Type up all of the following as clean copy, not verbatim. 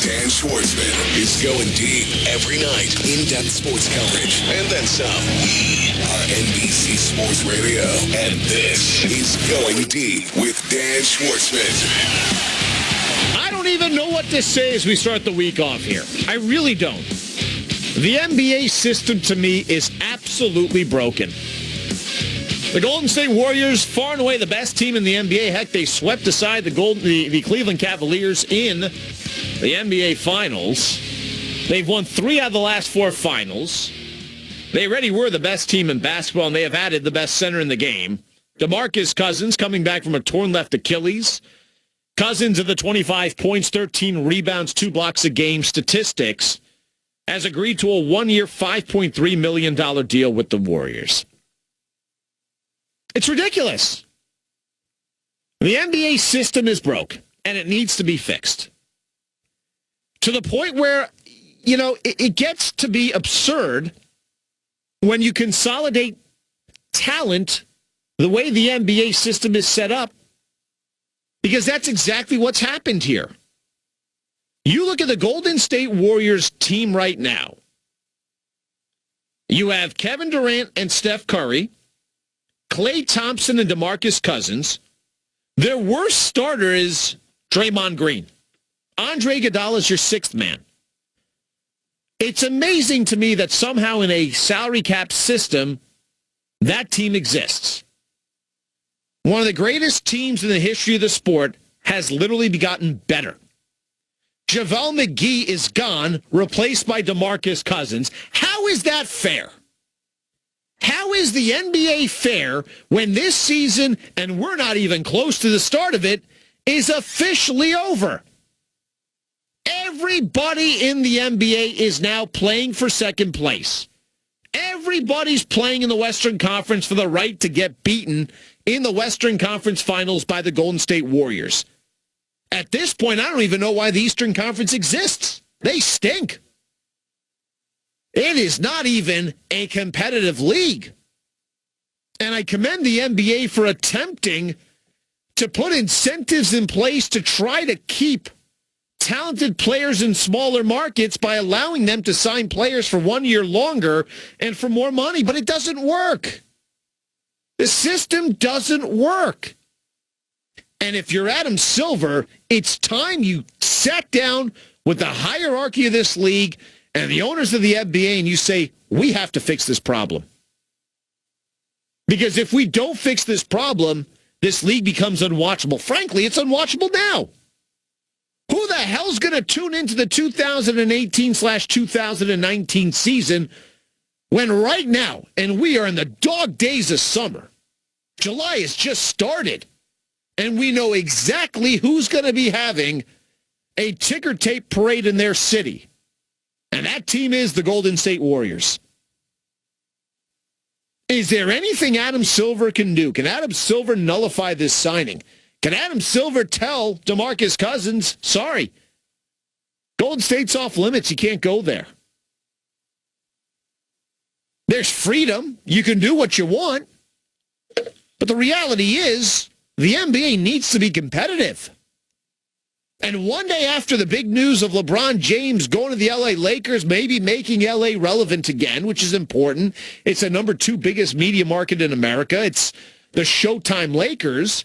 Dan Schwartzman is going deep every night. In-depth sports coverage. And then some. We are NBC Sports Radio. And this is Going Deep with Dan Schwartzman. I don't even know what to say as we start the week off here. I really don't. The NBA system, to me, is absolutely broken. The Golden State Warriors, far and away the best team in the NBA. Heck, they swept aside the Cleveland Cavaliers in the NBA Finals. They've won 3 out of the last 4 finals. They already were the best team in basketball, and they have added the best center in the game. DeMarcus Cousins coming back from a torn left Achilles. Cousins of the 25 points, 13 rebounds, 2 blocks a game statistics, has agreed to a 1-year, $5.3 million deal with the Warriors. It's ridiculous. The NBA system is broke, and it needs to be fixed. To the point where, it gets to be absurd when you consolidate talent the way the NBA system is set up, because that's exactly what's happened here. You look at the Golden State Warriors team right now. You have Kevin Durant and Steph Curry, Klay Thompson and DeMarcus Cousins. Their worst starter is Draymond Green. Andre Iguodala is your 6th man. It's amazing to me that somehow in a salary cap system, that team exists. One of the greatest teams in the history of the sport has literally gotten better. JaVale McGee is gone, replaced by DeMarcus Cousins. How is that fair? How is the NBA fair when this season, and we're not even close to the start of it, is officially over? Everybody in the NBA is now playing for second place. Everybody's playing in the Western Conference for the right to get beaten in the Western Conference Finals by the Golden State Warriors. At this point, I don't even know why the Eastern Conference exists. They stink. It is not even a competitive league. And I commend the NBA for attempting to put incentives in place to try to keep talented players in smaller markets by allowing them to sign players for 1 year longer and for more money. But it doesn't work. The system doesn't work. And if you're Adam Silver, it's time you sat down with the hierarchy of this league and the owners of the NBA, and you say, we have to fix this problem. Because if we don't fix this problem, this league becomes unwatchable. Frankly, it's unwatchable now. Who the hell's going to tune into the 2018/2019 season when right now, and we are in the dog days of summer, July has just started, and we know exactly who's going to be having a ticker tape parade in their city. And that team is the Golden State Warriors. Is there anything Adam Silver can do? Can Adam Silver nullify this signing? Can Adam Silver tell DeMarcus Cousins, sorry, Golden State's off limits, you can't go there? There's freedom. You can do what you want. But the reality is, the NBA needs to be competitive. And one day after the big news of LeBron James going to the LA Lakers, maybe making LA relevant again, which is important. It's the number 2 biggest media market in America. It's the Showtime Lakers.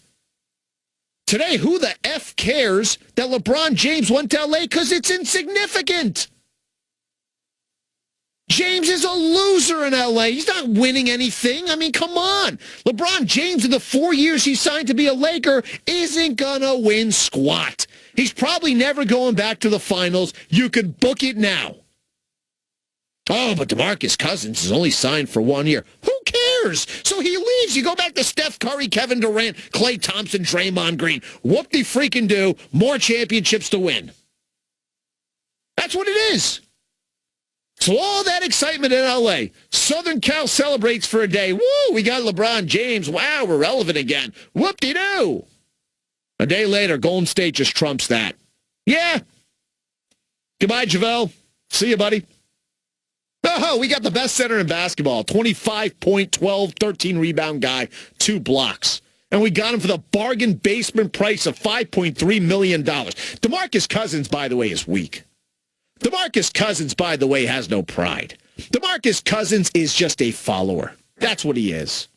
Today, who the F cares that LeBron James went to LA? Because it's insignificant. James is a loser in LA. He's not winning anything. I mean, come on. LeBron James, in the 4 years he signed to be a Laker, isn't going to win squat. He's probably never going back to the finals. You can book it now. Oh, but DeMarcus Cousins is only signed for 1 year. Who cares? So he leaves. You go back to Steph Curry, Kevin Durant, Klay Thompson, Draymond Green. Whoop-de-freaking-do. More championships to win. That's what it is. So all that excitement in L.A. Southern Cal celebrates for a day. Woo, we got LeBron James. Wow, we're relevant again. Whoop-de-doo. A day later, Golden State just trumps that. Yeah. Goodbye, JaVale. See you, buddy. Oh, we got the best center in basketball. 25 point, 12, 13 rebound guy, 2 blocks. And we got him for the bargain basement price of $5.3 million. DeMarcus Cousins, by the way, is weak. DeMarcus Cousins, by the way, has no pride. DeMarcus Cousins is just a follower. That's what he is.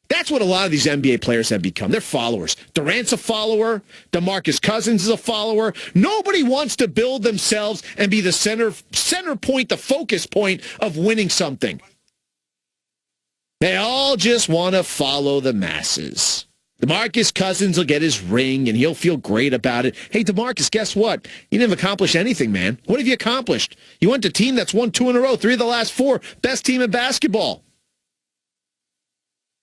That's what a lot of these NBA players have become. They're followers. Durant's a follower. DeMarcus Cousins is a follower. Nobody wants to build themselves and be the center point, the focus point of winning something. They all just want to follow the masses. DeMarcus Cousins will get his ring, and he'll feel great about it. Hey, DeMarcus, guess what? You didn't accomplish anything, man. What have you accomplished? You went to a team that's won 2 in a row, 3 of the last 4. Best team in basketball.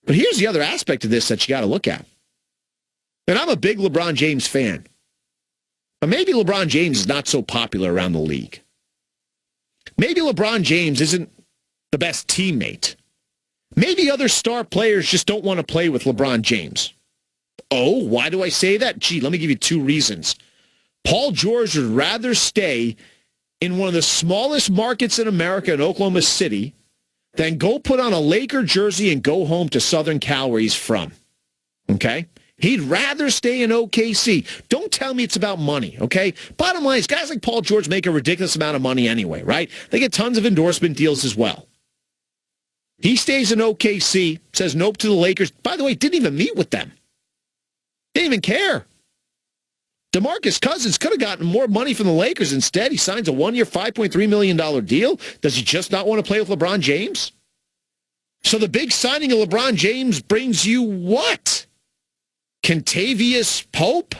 But here's the other aspect of this that you got to look at. And I'm a big LeBron James fan. But maybe LeBron James is not so popular around the league. Maybe LeBron James isn't the best teammate. Maybe other star players just don't want to play with LeBron James. Oh, why do I say that? Gee, let me give you 2 reasons. Paul George would rather stay in one of the smallest markets in America, in Oklahoma City, than go put on a Laker jersey and go home to Southern Cal where he's from. Okay? He'd rather stay in OKC. Don't tell me it's about money, okay? Bottom line is guys like Paul George make a ridiculous amount of money anyway, right? They get tons of endorsement deals as well. He stays in OKC, says nope to the Lakers. By the way, didn't even meet with them. Didn't even care. DeMarcus Cousins could have gotten more money from the Lakers. Instead, he signs a 1-year, $5.3 million deal. Does he just not want to play with LeBron James? So the big signing of LeBron James brings you what? Kentavious Pope?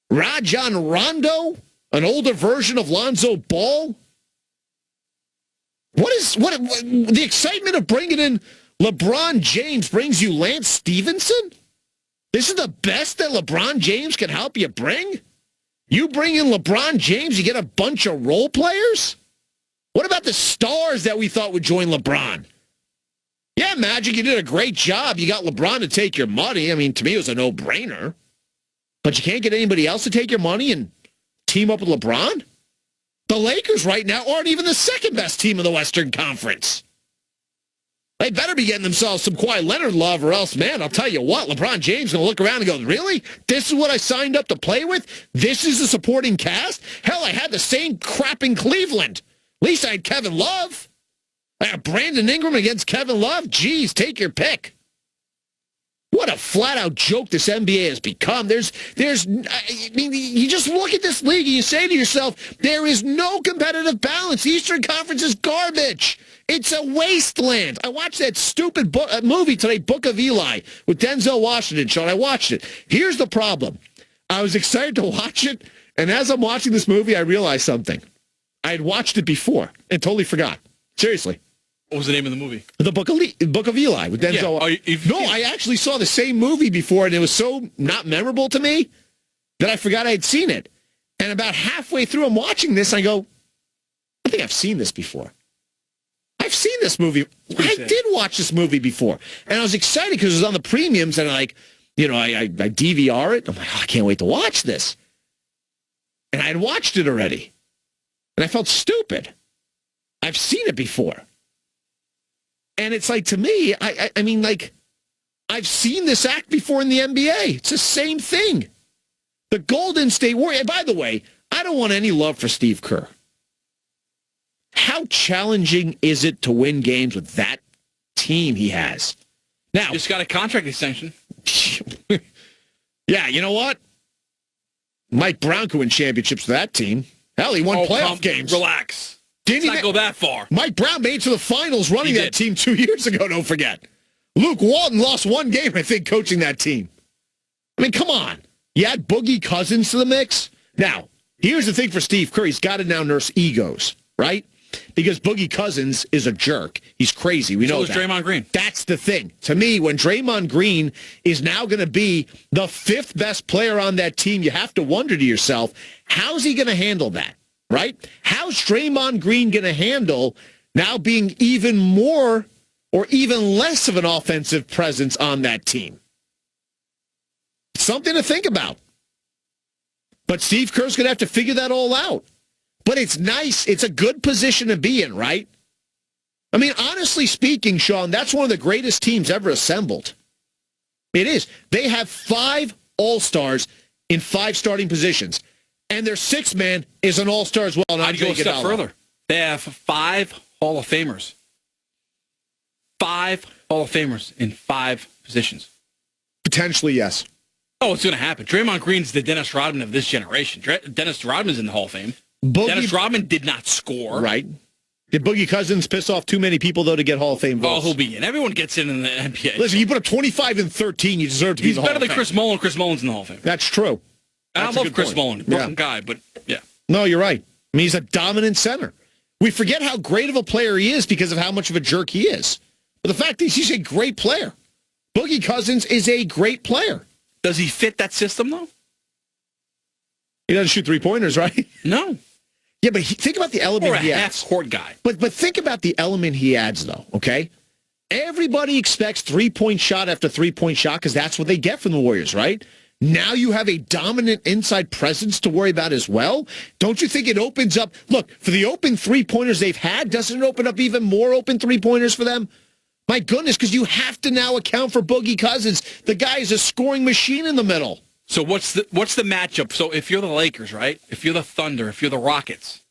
Rajon Rondo? An older version of Lonzo Ball? What the excitement of bringing in LeBron James brings you Lance Stevenson? This is the best that LeBron James can help you bring? You bring in LeBron James, you get a bunch of role players? What about the stars that we thought would join LeBron? Yeah, Magic, you did a great job. You got LeBron to take your money. I mean, to me, it was a no-brainer. But you can't get anybody else to take your money and team up with LeBron? The Lakers right now aren't even the second best team in the Western Conference. They better be getting themselves some Kawhi Leonard love or else, man, I'll tell you what, LeBron James is going to look around and go, really? This is what I signed up to play with? This is the supporting cast? Hell, I had the same crap in Cleveland. At least I had Kevin Love. I had Brandon Ingram against Kevin Love. Jeez, take your pick. What a flat-out joke this NBA has become. I mean, you just look at this league and you say to yourself, there is no competitive balance. The Eastern Conference is garbage. It's a wasteland. I watched that stupid movie today, Book of Eli, with Denzel Washington, Sean. I watched it. Here's the problem. I was excited to watch it, and as I'm watching this movie, I realized something. I had watched it before and totally forgot. Seriously. What was the name of the movie? The Book of Eli with Denzel. Yeah. I actually saw the same movie before, and it was so not memorable to me that I forgot I had seen it. And about halfway through, I'm watching this, and I go, I think I've seen this before. I've seen this movie. I did watch this movie before. And I was excited because it was on the premiums, and I DVR it. I'm like, I can't wait to watch this. And I had watched it already. And I felt stupid. I've seen it before. And it's like, to me, I mean, like, I've seen this act before in the NBA. It's the same thing. The Golden State Warriors. By the way, I don't want any love for Steve Kerr. How challenging is it to win games with that team he has? Now, just got a contract extension. Yeah, you know what? Mike Brown could win championships with that team. Hell, he won playoff games. Relax. Didn't not go that far. Mike Brown made it to the finals running that team 2 years ago, don't forget. Luke Walton lost 1 game, I think, coaching that team. I mean, come on. You add Boogie Cousins to the mix? Now, here's the thing for Steve Kerr. He's got to now nurse egos, right? Because Boogie Cousins is a jerk. He's crazy. We know that. So is Draymond Green. That's the thing. To me, when Draymond Green is now going to be the 5th best player on that team, you have to wonder to yourself, how's he going to handle that? Right? How's Draymond Green going to handle now being even more or even less of an offensive presence on that team? Something to think about. But Steve Kerr's going to have to figure that all out. But it's nice. It's a good position to be in, right? I mean, honestly speaking, Sean, that's one of the greatest teams ever assembled. It is. They have 5 All-Stars in 5 starting positions. And their sixth man is an all-star as well. I'd go a step further. They have 5 Hall of Famers. 5 Hall of Famers in 5 positions. Potentially, yes. Oh, it's going to happen. Draymond Green's the Dennis Rodman of this generation. Dennis Rodman's in the Hall of Fame. Dennis Rodman did not score. Right. Did Boogie Cousins piss off too many people, though, to get Hall of Fame votes? Oh, he'll be in. Everyone gets in the NBA. Listen, you put up 25 and 13, you deserve to be in the Hall of Fame. He's better than Chris Mullin. Chris Mullin's in the Hall of Fame. That's true. I love Chris Mullin. Broken guy, but yeah. No, you're right. I mean, he's a dominant center. We forget how great of a player he is because of how much of a jerk he is. But the fact is, he's a great player. Boogie Cousins is a great player. Does he fit that system, though? He doesn't shoot three-pointers, right? No. Yeah, but think about the element he adds. Or a half-court guy. But think about the element he adds, though, okay? Everybody expects three-point shot after three-point shot because that's what they get from the Warriors, right? Now you have a dominant inside presence to worry about as well. Don't you think it opens up? Look, for the open three-pointers they've had, doesn't it open up even more open three-pointers for them? My goodness, because you have to now account for Boogie Cousins. The guy is a scoring machine in the middle. So what's the matchup? So if you're the Lakers, right? If you're the Thunder, if you're the Rockets,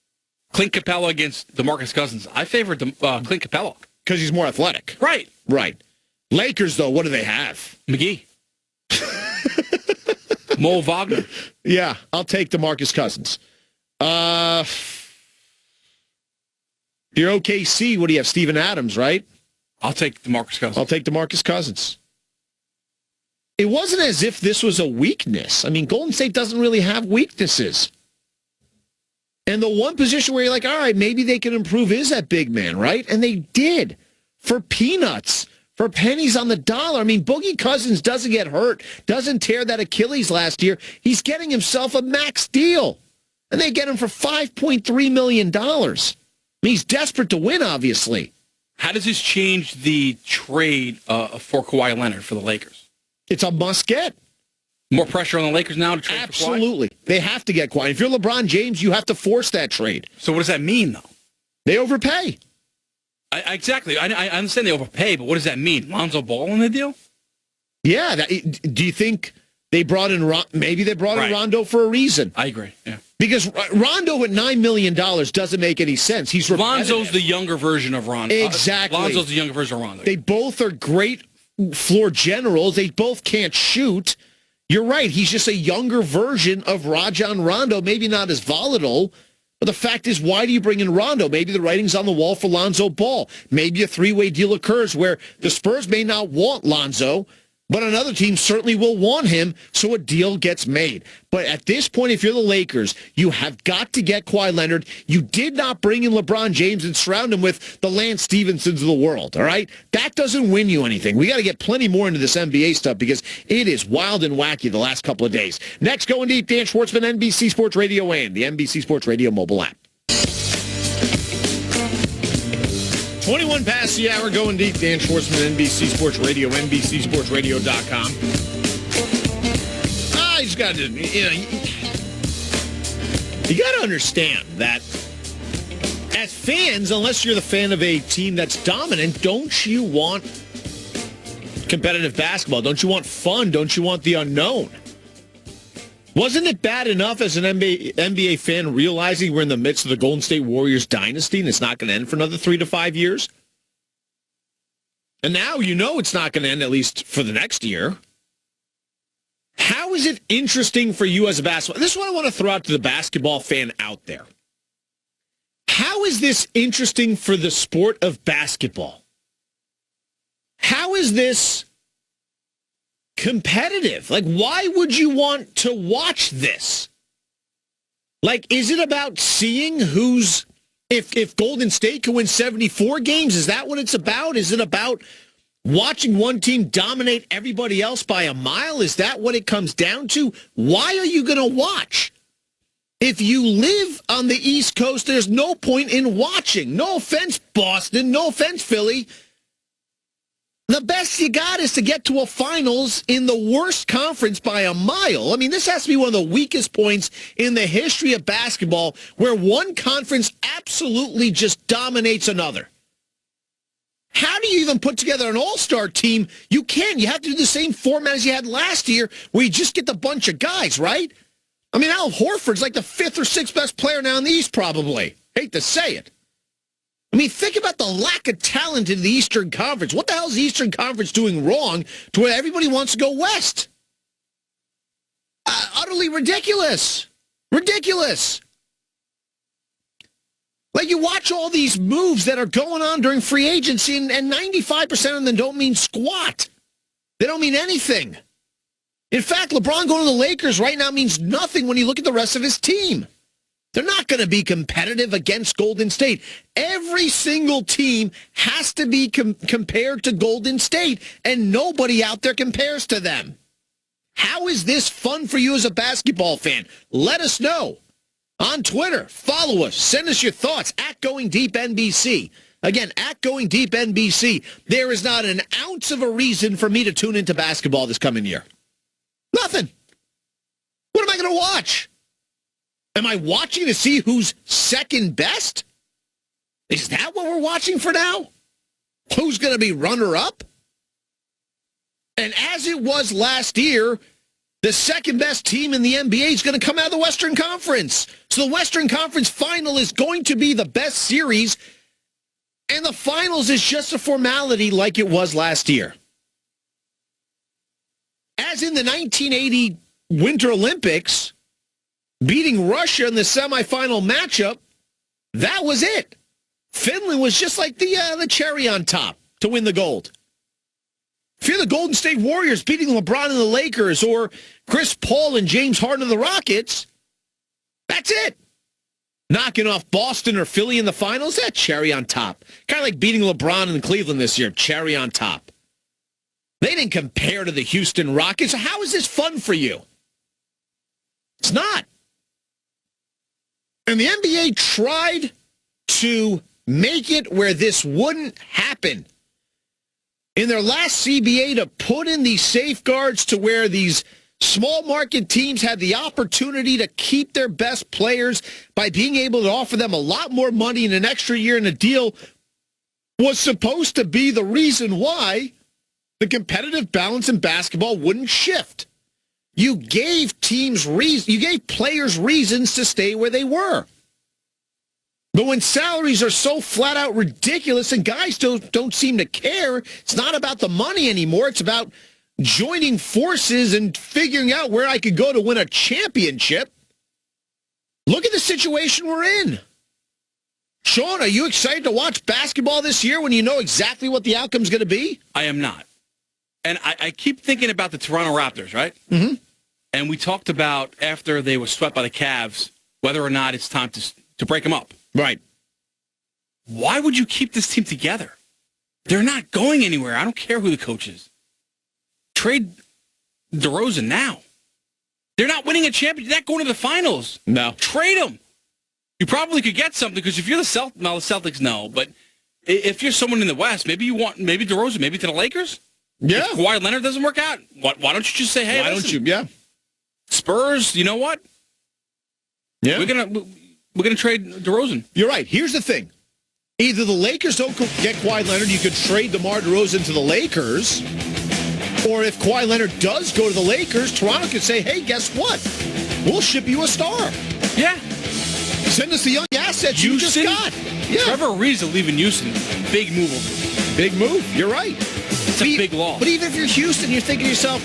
Clint Capella against DeMarcus Cousins. I favored Clint Capella. Because he's more athletic. Right. Right. Lakers, though, what do they have? McGee. Mo Wagner. Yeah, I'll take DeMarcus Cousins. You're OKC, what do you have? Steven Adams, right? I'll take DeMarcus Cousins. I'll take DeMarcus Cousins. It wasn't as if this was a weakness. I mean, Golden State doesn't really have weaknesses. And the one position where you're like, all right, maybe they can improve is that big man, right? And they did. For peanuts. For pennies on the dollar. I mean, Boogie Cousins doesn't get hurt, doesn't tear that Achilles last year. He's getting himself a max deal. And they get him for $5.3 million. I mean, he's desperate to win, obviously. How does this change the trade for Kawhi Leonard for the Lakers? It's a must-get. More pressure on the Lakers now to trade Absolutely. for Kawhi? They have to get Kawhi. If you're LeBron James, you have to force that trade. So what does that mean, though? They overpay. Exactly. I understand they overpay, but what does that mean? Lonzo Ball in the deal? Yeah. Do you think they brought in maybe they brought in Rondo for a reason? I agree, yeah. Because Rondo at $9 million doesn't make any sense. He's repetitive. Lonzo's the younger version of Rondo. Exactly. Lonzo's the younger version of Rondo. They both are great floor generals. They both can't shoot. You're right. He's just a younger version of Rajon Rondo, maybe not as volatile. But the fact is, why do you bring in Rondo? Maybe the writing's on the wall for Lonzo Ball. Maybe a three-way deal occurs where the Spurs may not want Lonzo, but another team certainly will want him, so a deal gets made. But at this point, if you're the Lakers, you have got to get Kawhi Leonard. You did not bring in LeBron James and surround him with the Lance Stevensons of the world, all right? That doesn't win you anything. We got to get plenty more into this NBA stuff because it is wild and wacky the last couple of days. Next, Going Deep, Dan Schwartzman, NBC Sports Radio and the NBC Sports Radio mobile app. 21 past the hour, Going Deep. Dan Schwartzman, NBC Sports Radio, NBCSportsRadio.com. You just got to, you got to understand that as fans, unless you're the fan of a team that's dominant, don't you want competitive basketball? Don't you want fun? Don't you want the unknown? Wasn't it bad enough as an NBA fan realizing we're in the midst of the Golden State Warriors dynasty and it's not going to end for another 3 to 5 years? And now you know it's not going to end at least for the next year. How is it interesting for you as a basketball? This is what I want to throw out to the basketball fan out there. How is this interesting for the sport of basketball? How is this competitive? Like, why would you want to watch this? Like, is it about seeing who's, if Golden State can win 74 games, is that what it's about? Is it about watching one team dominate everybody else by a mile? Is that what it comes down to? Why are you going to watch? If you live on the East Coast, there's no point in watching. No offense, Boston. No offense, Philly. The best you got is to get to a finals in the worst conference by a mile. I mean, this has to be one of the weakest points in the history of basketball where one conference absolutely just dominates another. How do you even put together an all-star team? You can't. You have to do the same format as you had last year where you just get the bunch of guys, right? I mean, Al Horford's like the 5th or 6th best player now in the East, probably. Hate to say it. I mean, think about the lack of talent in the Eastern Conference. What the hell is the Eastern Conference doing wrong to where everybody wants to go west? Utterly ridiculous. Ridiculous. Like, you watch all these moves that are going on during free agency, and 95% of them don't mean squat. They don't mean anything. In fact, LeBron going to the Lakers right now means nothing when you look at the rest of his team. They're not going to be competitive against Golden State. Every single team has to be compared to Golden State, and nobody out there compares to them. How is this fun for you as a basketball fan? Let us know. On Twitter, follow us, send us your thoughts at Going Deep NBC. Again, at Going Deep NBC. There is not an ounce of a reason for me to tune into basketball this coming year. Nothing. What am I going to watch? Am I watching to see who's second best? Is that what we're watching for now? Who's going to be runner-up? And as it was last year, the second best team in the NBA is going to come out of the Western Conference. So the Western Conference final is going to be the best series, and the finals is just a formality like it was last year. As in the 1980 Winter Olympics, beating Russia in the semifinal matchup, that was it. Finland was just like the cherry on top to win the gold. If you're the Golden State Warriors beating LeBron and the Lakers, or Chris Paul and James Harden of the Rockets, that's it. Knocking off Boston or Philly in the finals, that cherry on top. Kind of like beating LeBron in Cleveland this year, cherry on top. They didn't compare to the Houston Rockets. How is this fun for you? It's not. And the NBA tried to make it where this wouldn't happen. In their last CBA, to put in these safeguards to where these small market teams had the opportunity to keep their best players by being able to offer them a lot more money in an extra year in a deal, was supposed to be the reason why the competitive balance in basketball wouldn't shift. You gave players reasons to stay where they were. But when salaries are so flat out ridiculous and guys don't seem to care, it's not about the money anymore. It's about joining forces and figuring out where I could go to win a championship. Look at the situation we're in. Sean, are you excited to watch basketball this year when you know exactly what the outcome's going to be? I am not. And I keep thinking about the Toronto Raptors, right? Mm-hmm. And we talked about after they were swept by the Cavs, whether or not it's time to break them up. Right. Why would you keep this team together? They're not going anywhere. I don't care who the coach is. Trade DeRozan now. They're not winning a championship. They're not going to the finals. No. Trade them. You probably could get something because if you're the Celtics, no. But if you're someone in the West, maybe you want DeRozan, maybe to the Lakers. Yeah. If Kawhi Leonard doesn't work out, why don't you just say, hey, why listen, don't you? Yeah. Spurs, you know what? Yeah. We're gonna trade DeRozan. You're right. Here's the thing. Either the Lakers don't get Kawhi Leonard, you could trade DeMar DeRozan to the Lakers, or if Kawhi Leonard does go to the Lakers, Toronto could say, hey, guess what? We'll ship you a star. Yeah. Send us the young assets you just got. Yeah. Trevor Ariza leaving Houston. Big move. Big move. You're right. It's a big loss. But even if you're Houston, you're thinking to yourself,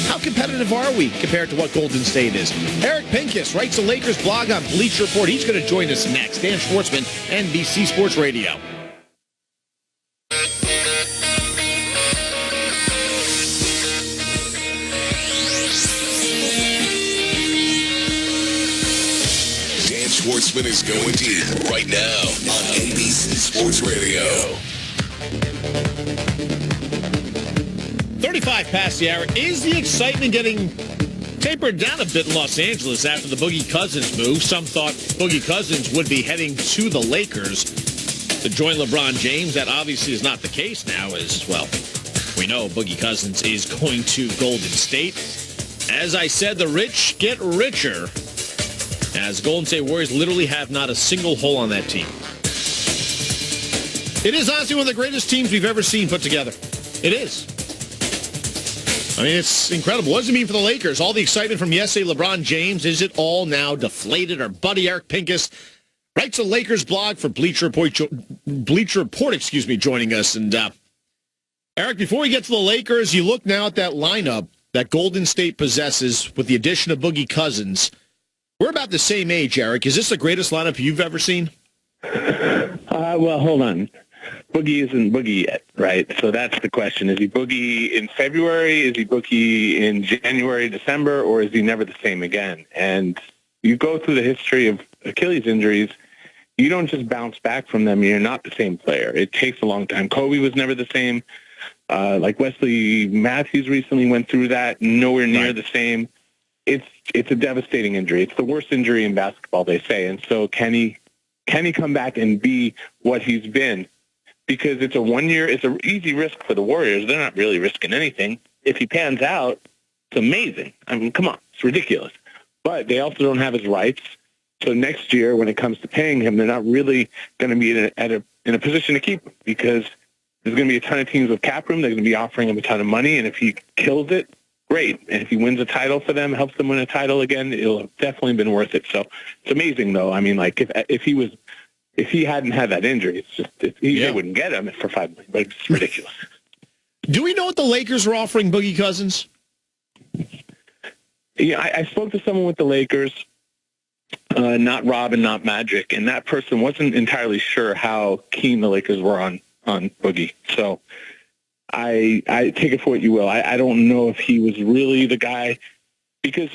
how competitive are we compared to what Golden State is? Eric Pincus writes a Lakers blog on Bleacher Report. He's going to join us next. Dan Schwartzman, NBC Sports Radio. Dan Schwartzman is going deep right now on NBC Sports Radio. 35 past the hour. Is the excitement getting tapered down a bit in Los Angeles after the Boogie Cousins move? Some thought Boogie Cousins would be heading to the Lakers to join LeBron James. That obviously is not the case now, as well. We know Boogie Cousins is going to Golden State. As I said, the rich get richer, as Golden State Warriors literally have not a single hole on that team. It is honestly one of the greatest teams we've ever seen put together. It is. I mean, it's incredible. What does it mean for the Lakers? All the excitement from yesterday, LeBron James, is it all now deflated? Our buddy Eric Pincus writes a Lakers blog for Bleacher Report, joining us. And Eric, before we get to the Lakers, you look now at that lineup that Golden State possesses with the addition of Boogie Cousins. We're about the same age, Eric. Is this the greatest lineup you've ever seen? Well, hold on. Boogie isn't Boogie yet, right? So that's the question. Is he Boogie in February? Is he Boogie in January, December? Or is he never the same again? And you go through the history of Achilles injuries, you don't just bounce back from them. You're not the same player. It takes a long time. Kobe was never the same. Like Wesley Matthews recently went through that, nowhere near the same. It's a devastating injury. It's the worst injury in basketball, they say. And so can he come back and be what he's been? Because it's an easy risk for the Warriors. They're not really risking anything. If he pans out, it's amazing. I mean, come on, it's ridiculous. But they also don't have his rights. So next year, when it comes to paying him, they're not really going to be in a position to keep him, because there's going to be a ton of teams with cap room. They're going to be offering him a ton of money, and if he kills it, great. And if he wins a title for them, helps them win a title again, it'll have definitely been worth it. So it's amazing, though. I mean, like if he hadn't had that injury, they wouldn't get him for $5 million. But it's ridiculous. Do we know what the Lakers are offering Boogie Cousins? Yeah, I spoke to someone with the Lakers, not Rob and not Magic, and that person wasn't entirely sure how keen the Lakers were on Boogie. So I take it for what you will. I don't know if he was really the guy, because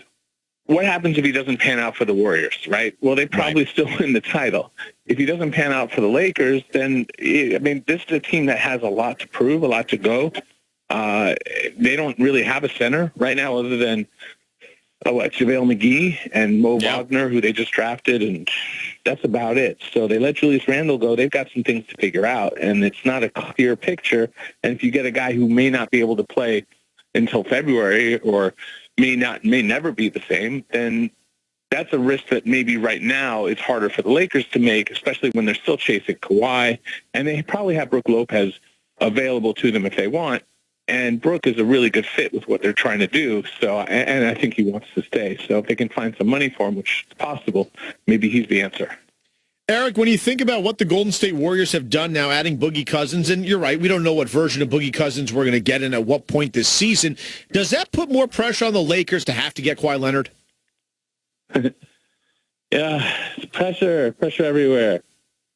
what happens if he doesn't pan out for the Warriors, right? Well, they probably still win the title. If he doesn't pan out for the Lakers, then, I mean, this is a team that has a lot to prove, a lot to go. They don't really have a center right now other than JaVale McGee and Mo Wagner, who they just drafted, and that's about it. So they let Julius Randle go. They've got some things to figure out, and it's not a clear picture. And if you get a guy who may not be able to play until February or may never be the same, then that's a risk that maybe right now it's harder for the Lakers to make, especially when they're still chasing Kawhi, and they probably have Brook Lopez available to them if they want. And Brook is a really good fit with what they're trying to do. So, and I think he wants to stay. So if they can find some money for him, which is possible, maybe he's the answer. Eric, when you think about what the Golden State Warriors have done now, adding Boogie Cousins, and you're right, we don't know what version of Boogie Cousins we're going to get in at what point this season. Does that put more pressure on the Lakers to have to get Kawhi Leonard? Yeah, pressure everywhere.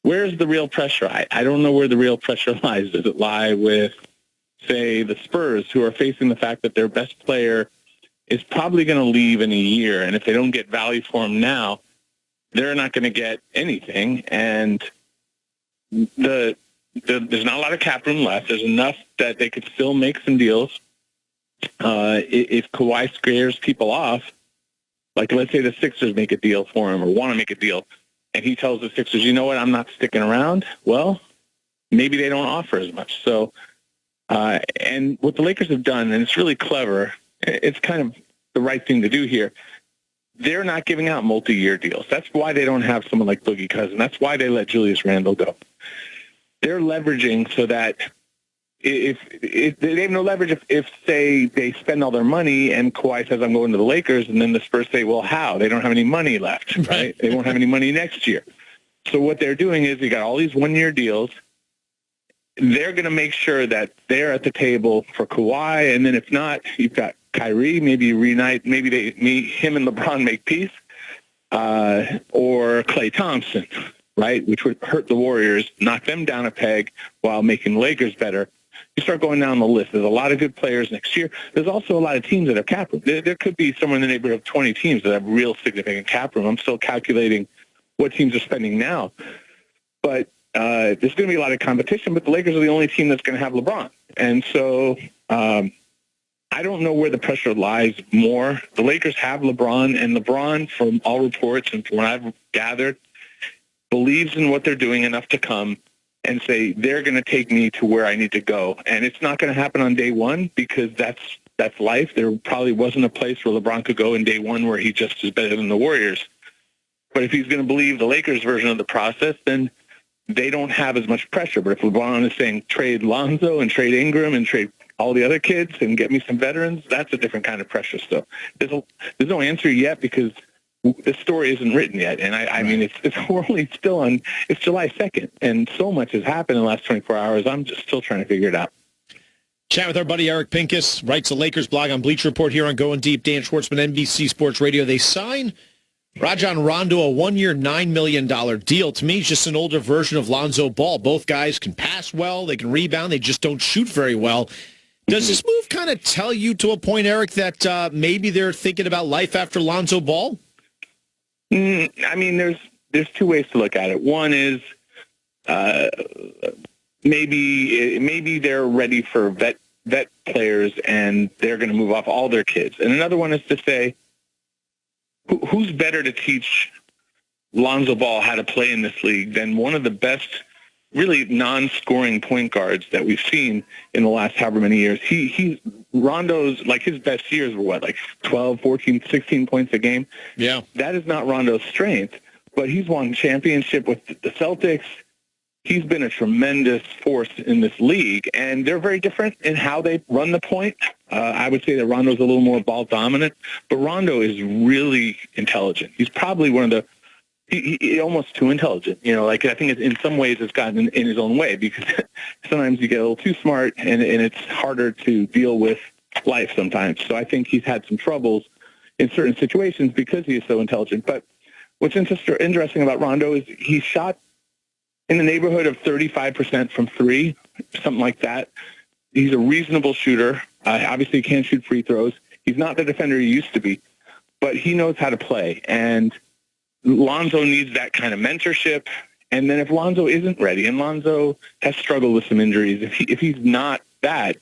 Where's the real pressure? I don't know where the real pressure lies. Does it lie with, say, the Spurs, who are facing the fact that their best player is probably going to leave in a year, and if they don't get value for him now, they're not going to get anything, and there's not a lot of cap room left. There's enough that they could still make some deals. If Kawhi scares people off, like let's say the Sixers make a deal for him or want to make a deal, and he tells the Sixers, you know what, I'm not sticking around, well, maybe they don't offer as much. So, and what the Lakers have done, and it's really clever, it's kind of the right thing to do here, they're not giving out multi-year deals. That's why they don't have someone like Boogie Cousins. That's why they let Julius Randle go. They're leveraging so that if they have no leverage if say they spend all their money and Kawhi says I'm going to the Lakers, and then the Spurs say, well, how? They don't have any money left, right? They won't have any money next year. So what they're doing is they got all these one-year deals. They're going to make sure that they're at the table for Kawhi, and then if not, you've got Kyrie, maybe him and LeBron make peace, or Klay Thompson, right, which would hurt the Warriors, knock them down a peg while making the Lakers better. You start going down the list. There's a lot of good players next year. There's also a lot of teams that have cap room. There could be somewhere in the neighborhood of 20 teams that have real significant cap room. I'm still calculating what teams are spending now. But there's going to be a lot of competition, but the Lakers are the only team that's going to have LeBron. And so I don't know where the pressure lies more. The Lakers have LeBron, and LeBron, from all reports and from what I've gathered, believes in what they're doing enough to come and say, they're going to take me to where I need to go. And it's not going to happen on day one, because that's life. There probably wasn't a place where LeBron could go in day one where he just is better than the Warriors. But if he's going to believe the Lakers' version of the process, then they don't have as much pressure. But if LeBron is saying trade Lonzo and trade Ingram and trade all the other kids and get me some veterans, that's a different kind of pressure. So there's no answer yet because the story isn't written yet. And I mean, we're only still on, it's July 2nd, and so much has happened in the last 24 hours. I'm just still trying to figure it out. Chat with our buddy Eric Pincus, writes a Lakers blog on Bleacher Report here on Going Deep. Dan Schwartzman, NBC Sports Radio. They sign Rajon Rondo a 1-year, $9 million deal. To me, it's just an older version of Lonzo Ball. Both guys can pass well, they can rebound, they just don't shoot very well. Does this move kind of tell you to a point, Eric, that maybe they're thinking about life after Lonzo Ball? I mean, there's two ways to look at it. One is maybe they're ready for vet players and they're going to move off all their kids. And another one is to say, who's better to teach Lonzo Ball how to play in this league than one of the best, really non-scoring point guards that we've seen in the last however many years. Rondo's, like, his best years were what, like 12, 14, 16 points a game? Yeah. That is not Rondo's strength, but he's won championship with the Celtics. He's been a tremendous force in this league, and they're very different in how they run the point. I would say that Rondo's a little more ball dominant, but Rondo is really intelligent. He's probably one of the he almost too intelligent. You know, like I think in some ways it's gotten in his own way because sometimes you get a little too smart and it's harder to deal with life sometimes. So I think he's had some troubles in certain situations because he is so intelligent. But what's interesting about Rondo is he shot in the neighborhood of 35% from three, something like that. He's a reasonable shooter. Obviously, he can't shoot free throws. He's not the defender he used to be, but he knows how to play. And Lonzo needs that kind of mentorship. And then if Lonzo isn't ready, and Lonzo has struggled with some injuries, if he's not that,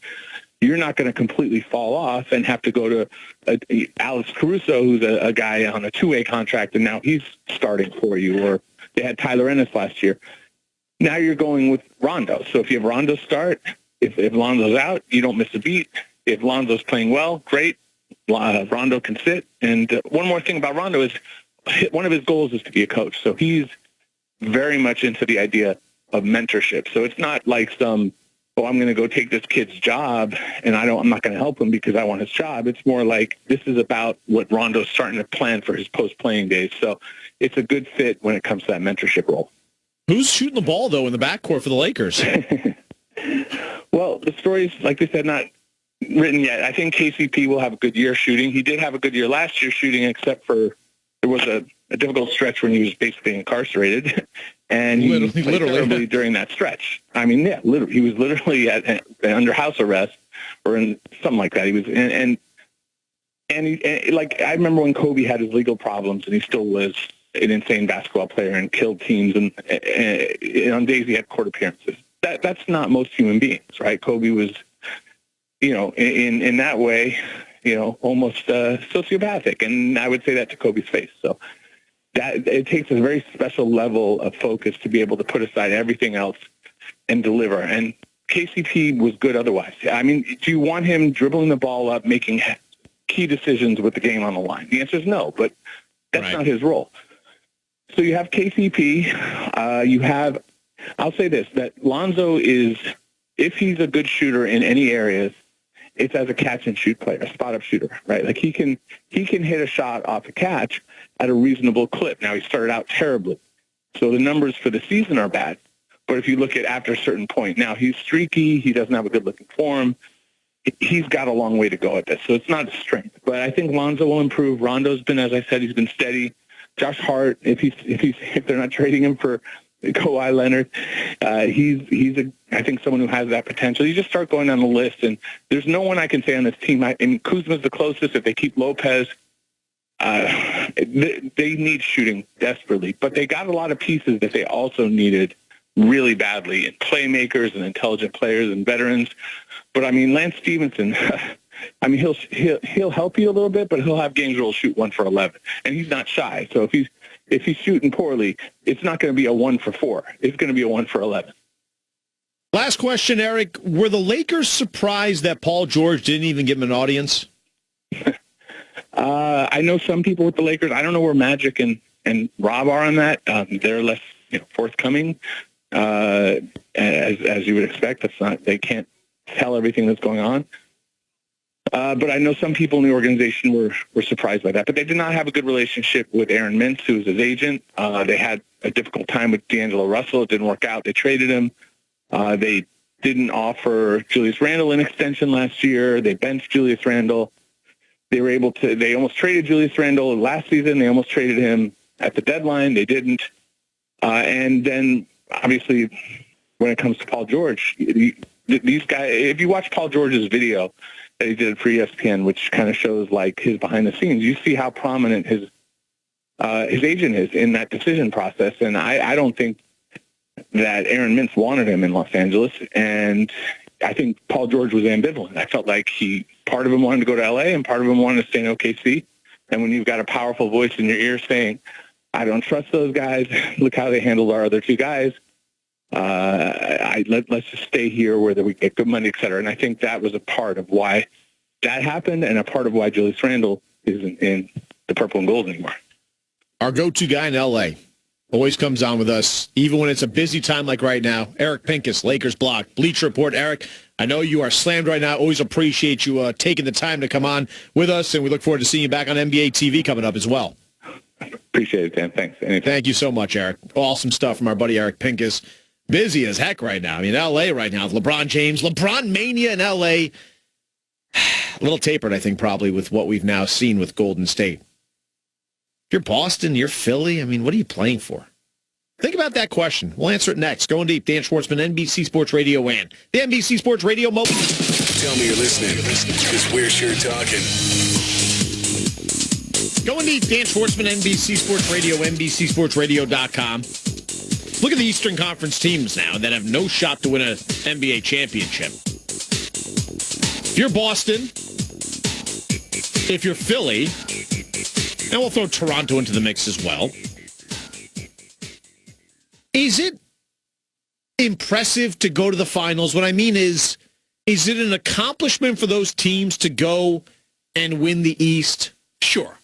you're not going to completely fall off and have to go to Alex Caruso, who's a guy on a two-way contract, and now he's starting for you. Or they had Tyler Ennis last year. Now you're going with Rondo. So if you have Rondo start, if Lonzo's out, you don't miss a beat. If Lonzo's playing well, great. Rondo can sit. And one more thing about Rondo is one of his goals is to be a coach. So he's very much into the idea of mentorship. So it's not like I'm going to go take this kid's job and I'm not going to help him because I want his job. It's more like this is about what Rondo's starting to plan for his post-playing days. So it's a good fit when it comes to that mentorship role. Who's shooting the ball, though, in the backcourt for the Lakers? Well, the story's, like I said, not written yet. I think KCP will have a good year shooting. He did have a good year last year shooting, except for there was a difficult stretch when he was basically incarcerated, and he played terribly during that stretch. I mean, yeah, he was literally under house arrest or in something like that. He was, and like I remember when Kobe had his legal problems, and he still was an insane basketball player and killed teams, and on days he had court appearances. That's not most human beings, right? Kobe was, in that way, almost sociopathic, and I would say that to Kobe's face. So that it takes a very special level of focus to be able to put aside everything else and deliver. And KCP was good otherwise. I mean, do you want him dribbling the ball up, making key decisions with the game on the line? The answer is no, but that's not his role. So you have KCP. I'll say this, that Lonzo is, if he's a good shooter in any areas, it's as a catch-and-shoot player, a spot-up shooter, right? Like he can hit a shot off a catch at a reasonable clip. Now, he started out terribly, so the numbers for the season are bad. But if you look at after a certain point, now he's streaky, he doesn't have a good-looking form, he's got a long way to go at this, so it's not a strength. But I think Lonzo will improve. Rondo's been, as I said, he's been steady. Josh Hart, if they're not trading him for Kawhi Leonard, he's I think someone who has that potential. You just start going down the list, and there's no one I can say on this team. And Kuzma's the closest. If they keep Lopez, they need shooting desperately. But they got a lot of pieces that they also needed really badly, and playmakers and intelligent players and veterans. But I mean, Lance Stevenson. I mean, he'll help you a little bit, but he'll have games where he'll shoot 1 for 11, and he's not shy. So if he's shooting poorly, it's not going to be a 1 for 4. It's going to be a 1 for 11. Last question, Eric. Were the Lakers surprised that Paul George didn't even give him an audience? I know some people with the Lakers. I don't know where Magic and Rob are on that. They're less forthcoming, as you would expect. They can't tell everything that's going on. But I know some people in the organization were surprised by that. But they did not have a good relationship with Aaron Mintz, who was his agent. They had a difficult time with D'Angelo Russell. It didn't work out. They traded him. They didn't offer Julius Randle an extension last year. They benched Julius Randle. They almost traded Julius Randle last season. They almost traded him at the deadline. They didn't. And then, obviously, when it comes to Paul George, these guys, if you watch Paul George's video that he did for ESPN, which kind of shows like his behind the scenes, you see how prominent his agent is in that decision process. And I don't think that Aaron Mintz wanted him in Los Angeles. And I think Paul George was ambivalent. I felt like part of him wanted to go to LA and part of him wanted to stay in OKC. And when you've got a powerful voice in your ear saying, I don't trust those guys, look how they handled our other two guys, let's just stay here where we get good money, et cetera. And I think that was a part of why that happened and a part of why Julius Randle isn't in the purple and gold anymore. Our go-to guy in L.A. always comes on with us, even when it's a busy time like right now. Eric Pincus, Lakers Block, Bleacher Report. Eric, I know you are slammed right now. Always appreciate you taking the time to come on with us, and we look forward to seeing you back on NBA TV coming up as well. Appreciate it, Dan. Thanks. Anytime. Thank you so much, Eric. Awesome stuff from our buddy Eric Pincus. Busy as heck right now. I mean, L.A. right now, LeBron James, LeBron mania in L.A. A little tapered, I think, probably with what we've now seen with Golden State. If you're Boston, you're Philly, I mean, what are you playing for? Think about that question. We'll answer it next. Going deep, Dan Schwartzman, NBC Sports Radio and the NBC Sports Radio mobile. Tell me you're listening, because we're sure talking. Going deep, Dan Schwartzman, NBC Sports Radio, NBCSportsRadio.com. Look at the Eastern Conference teams now that have no shot to win an NBA championship. If you're Boston, if you're Philly, and we'll throw Toronto into the mix as well, is it impressive to go to the finals? What I mean is it an accomplishment for those teams to go and win the East? Sure.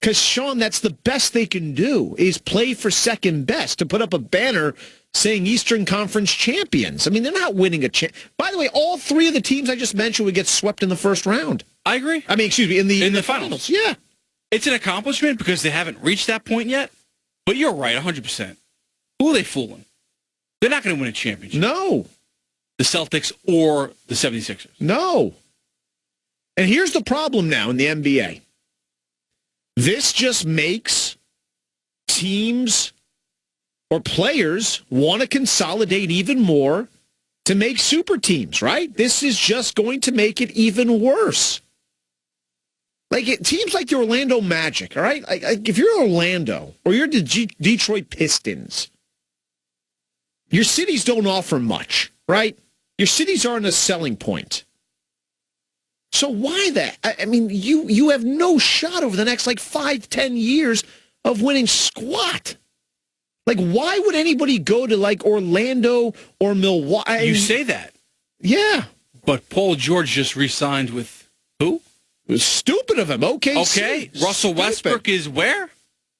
Because, Sean, that's the best they can do, is play for second best, to put up a banner saying Eastern Conference champions. I mean, they're not winning a By the way, all three of the teams I just mentioned would get swept in the first round. I agree. I mean, excuse me, in the finals. Yeah. It's an accomplishment because they haven't reached that point yet. But you're right, 100%. Who are they fooling? They're not going to win a championship. No. The Celtics or the 76ers. No. And here's the problem now in the NBA. This just makes teams or players want to consolidate even more to make super teams, right? This is just going to make it even worse. Teams like the Orlando Magic, all right? Like if you're Orlando or you're the Detroit Pistons, your cities don't offer much, right? Your cities aren't a selling point. So why that? I mean, you have no shot over the next 5-10 years of winning squat. Why would anybody go to Orlando or Milwaukee? You say that. Yeah. But Paul George just re-signed with who? It was stupid of him. OKC. Okay. Russell Westbrook is where?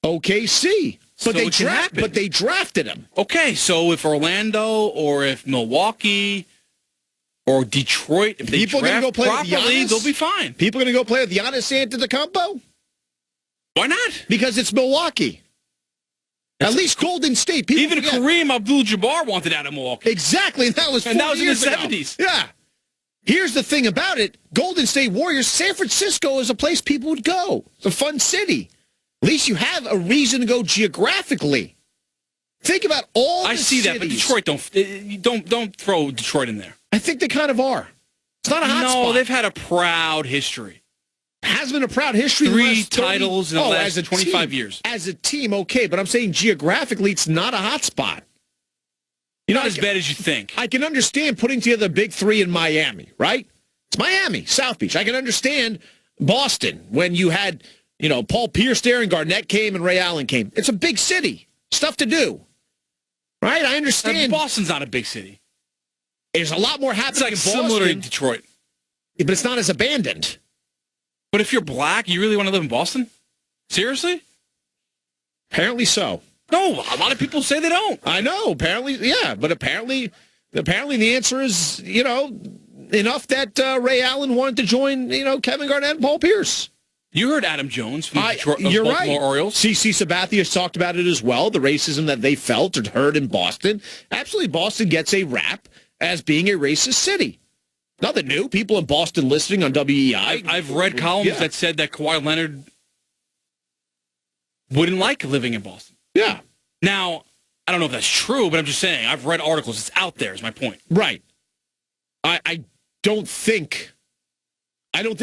OKC. But So they drafted him. Okay, so if Orlando or if Milwaukee or Detroit, if they People draft gonna go play properly, with Giannis? they'll be fine. People are going to go play with Giannis Antetokounmpo? Why not? Because it's Milwaukee. At least Golden State. People Even forget. Kareem Abdul-Jabbar wanted out of Milwaukee. Exactly. That was 40 And that was in the years ago. 70s. Yeah. Here's the thing about it. Golden State Warriors, San Francisco is a place people would go. It's a fun city. At least you have a reason to go geographically. Think about all the I see that, but cities. Detroit don't throw Detroit in there. I think they kind of are. It's not a hot spot. No, they've had a proud history. Has been a proud history. Three the last 30, titles in the last as a 25 team, years. As a team, okay, but I'm saying geographically, it's not a hot spot. Not as bad as you think. I can understand putting together the big three in Miami, right? It's Miami, South Beach. I can understand Boston when you had, Paul Pierce there and Garnett came and Ray Allen came. It's a big city. Stuff to do. Right? I understand. Boston's not a big city. There's a lot more happening in It's Boston. similar to Detroit. But it's not as abandoned. But if you're black, you really want to live in Boston? Seriously? Apparently so. No, a lot of people say they don't. I know. Apparently, yeah. But apparently the answer is, enough that Ray Allen wanted to join, Kevin Garnett and Paul Pierce. You heard Adam Jones from the you're Baltimore right. Orioles. CC Sabathia has talked about it as well, the racism that they felt or heard in Boston. Absolutely, Boston gets a rap as being a racist city. Nothing new. People in Boston listening on WEI. I've read columns that said that Kawhi Leonard wouldn't like living in Boston. Yeah. Now, I don't know if that's true, but I'm just saying, I've read articles. It's out there is my point. Right. I don't think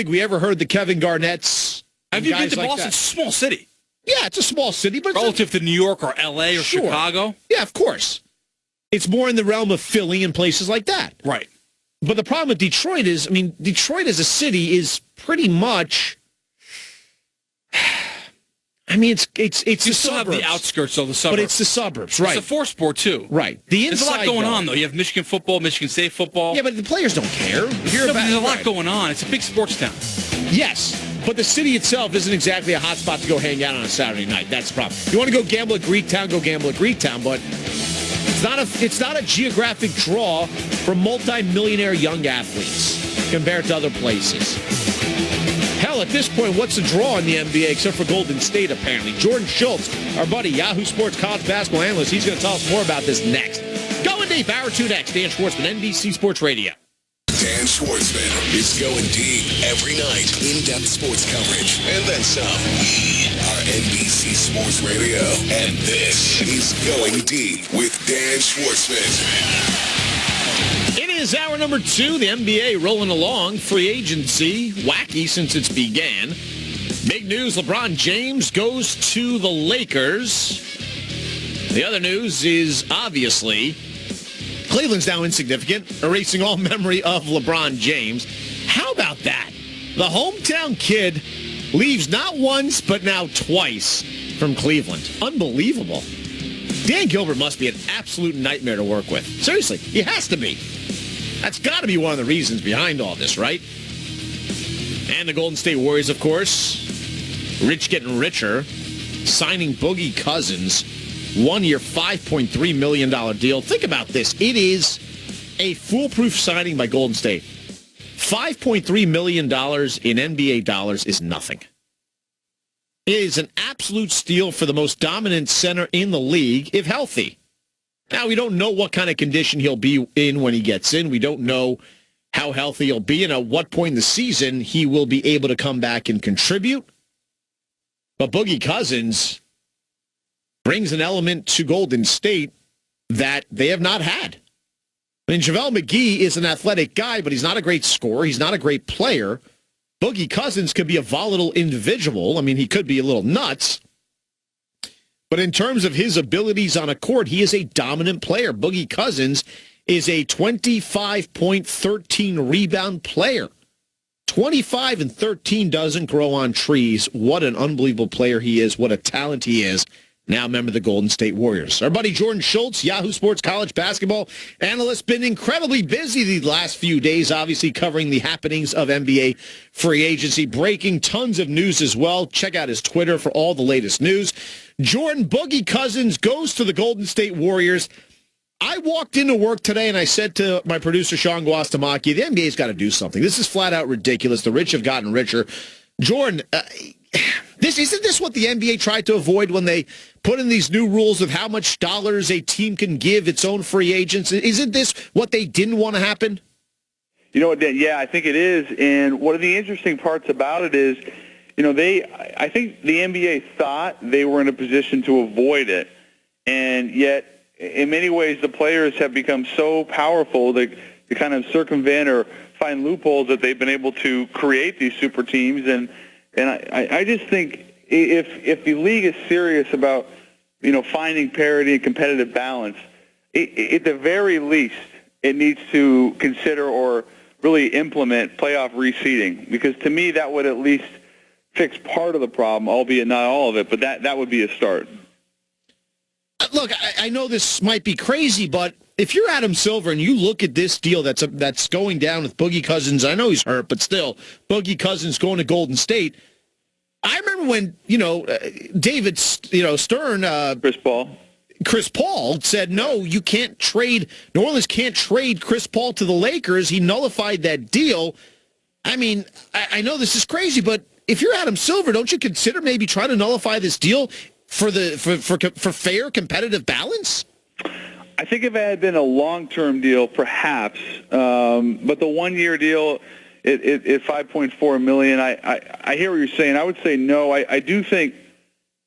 we ever heard the Kevin Garnett's. Have you been to like Boston? That. It's a small city. Yeah, it's a small city, but relative to New York or L.A. or Sure. Chicago. Yeah, of course. It's more in the realm of Philly and places like that. Right. But the problem with Detroit is, Detroit as a city is pretty much. It's you the still suburbs. have the outskirts of the suburbs, but it's the suburbs, right? It's a four sport too, right? There's a lot going on though. You have Michigan football, Michigan State football. Yeah, but the players don't care. There's a lot going on. It's a big sports town. Yes, but the city itself isn't exactly a hot spot to go hang out on a Saturday night. That's the problem. You want to go gamble at Greektown, go gamble at Greektown, but it's not a geographic draw for multi-millionaire young athletes compared to other places. Hell, at this point, what's the draw in the NBA except for Golden State, apparently? Jordan Schultz, our buddy, Yahoo Sports college basketball analyst, he's going to tell us more about this next. Going deep, hour 2 next. Dan Schwartzman, NBC Sports Radio. Dan Schwartzman is going deep every night. In-depth sports coverage. And then some. We are NBC Sports Radio. And this is Going Deep with Dan Schwartzman. It is hour number 2. The NBA rolling along. Free agency. Wacky since it's began. Big news, LeBron James goes to the Lakers. The other news is obviously Cleveland's now insignificant, erasing all memory of LeBron James. How about that? The hometown kid leaves not once, but now twice from Cleveland. Unbelievable. Dan Gilbert must be an absolute nightmare to work with. Seriously, he has to be. That's got to be one of the reasons behind all this, right? And the Golden State Warriors, of course, rich getting richer, signing Boogie Cousins, 1-year, $5.3 million deal. Think about this. It is a foolproof signing by Golden State. $5.3 million in NBA dollars is nothing. It is an absolute steal for the most dominant center in the league, if healthy. Now, we don't know what kind of condition he'll be in when he gets in. We don't know how healthy he'll be and at what point in the season he will be able to come back and contribute. But Boogie Cousins brings an element to Golden State that they have not had. JaVale McGee is an athletic guy, but he's not a great scorer. He's not a great player. Boogie Cousins could be a volatile individual. He could be a little nuts. But in terms of his abilities on a court, he is a dominant player. Boogie Cousins is a 25.13 rebound player. 25 and 13 doesn't grow on trees. What an unbelievable player he is. What a talent he is. Now a member of the Golden State Warriors. Our buddy Jordan Schultz, Yahoo Sports college basketball analyst, been incredibly busy the last few days, obviously covering the happenings of NBA free agency, breaking tons of news as well. Check out his Twitter for all the latest news. Jordan, Boogie Cousins goes to the Golden State Warriors. I walked into work today and I said to my producer, Sean Guastamacchi, the NBA's got to do something. This is flat out ridiculous. The rich have gotten richer. Jordan, isn't this what the NBA tried to avoid when they put in these new rules of how much dollars a team can give its own free agents? Isn't this what they didn't want to happen? You know what, Dan? Yeah, I think it is. And one of the interesting parts about it is, I think the NBA thought they were in a position to avoid it. And yet, in many ways, the players have become so powerful to kind of circumvent or find loopholes that they've been able to create these super teams. And I just think if the league is serious about, finding parity and competitive balance, at the very least, it needs to consider or really implement playoff reseeding, because to me that would at least fix part of the problem, albeit not all of it, but that would be a start. Look, I know this might be crazy, but if you're Adam Silver and you look at this deal that's going down with Boogie Cousins, I know he's hurt, but still, Boogie Cousins going to Golden State. I remember when, David, Stern. Chris Paul. Chris Paul said, no, you can't trade. New Orleans can't trade Chris Paul to the Lakers. He nullified that deal. I mean, I know this is crazy, but if you're Adam Silver, don't you consider maybe trying to nullify this deal for fair competitive balance? I think if it had been a long-term deal, perhaps, but the one-year deal at $5.4 million, I hear what you're saying. I would say no. I do think,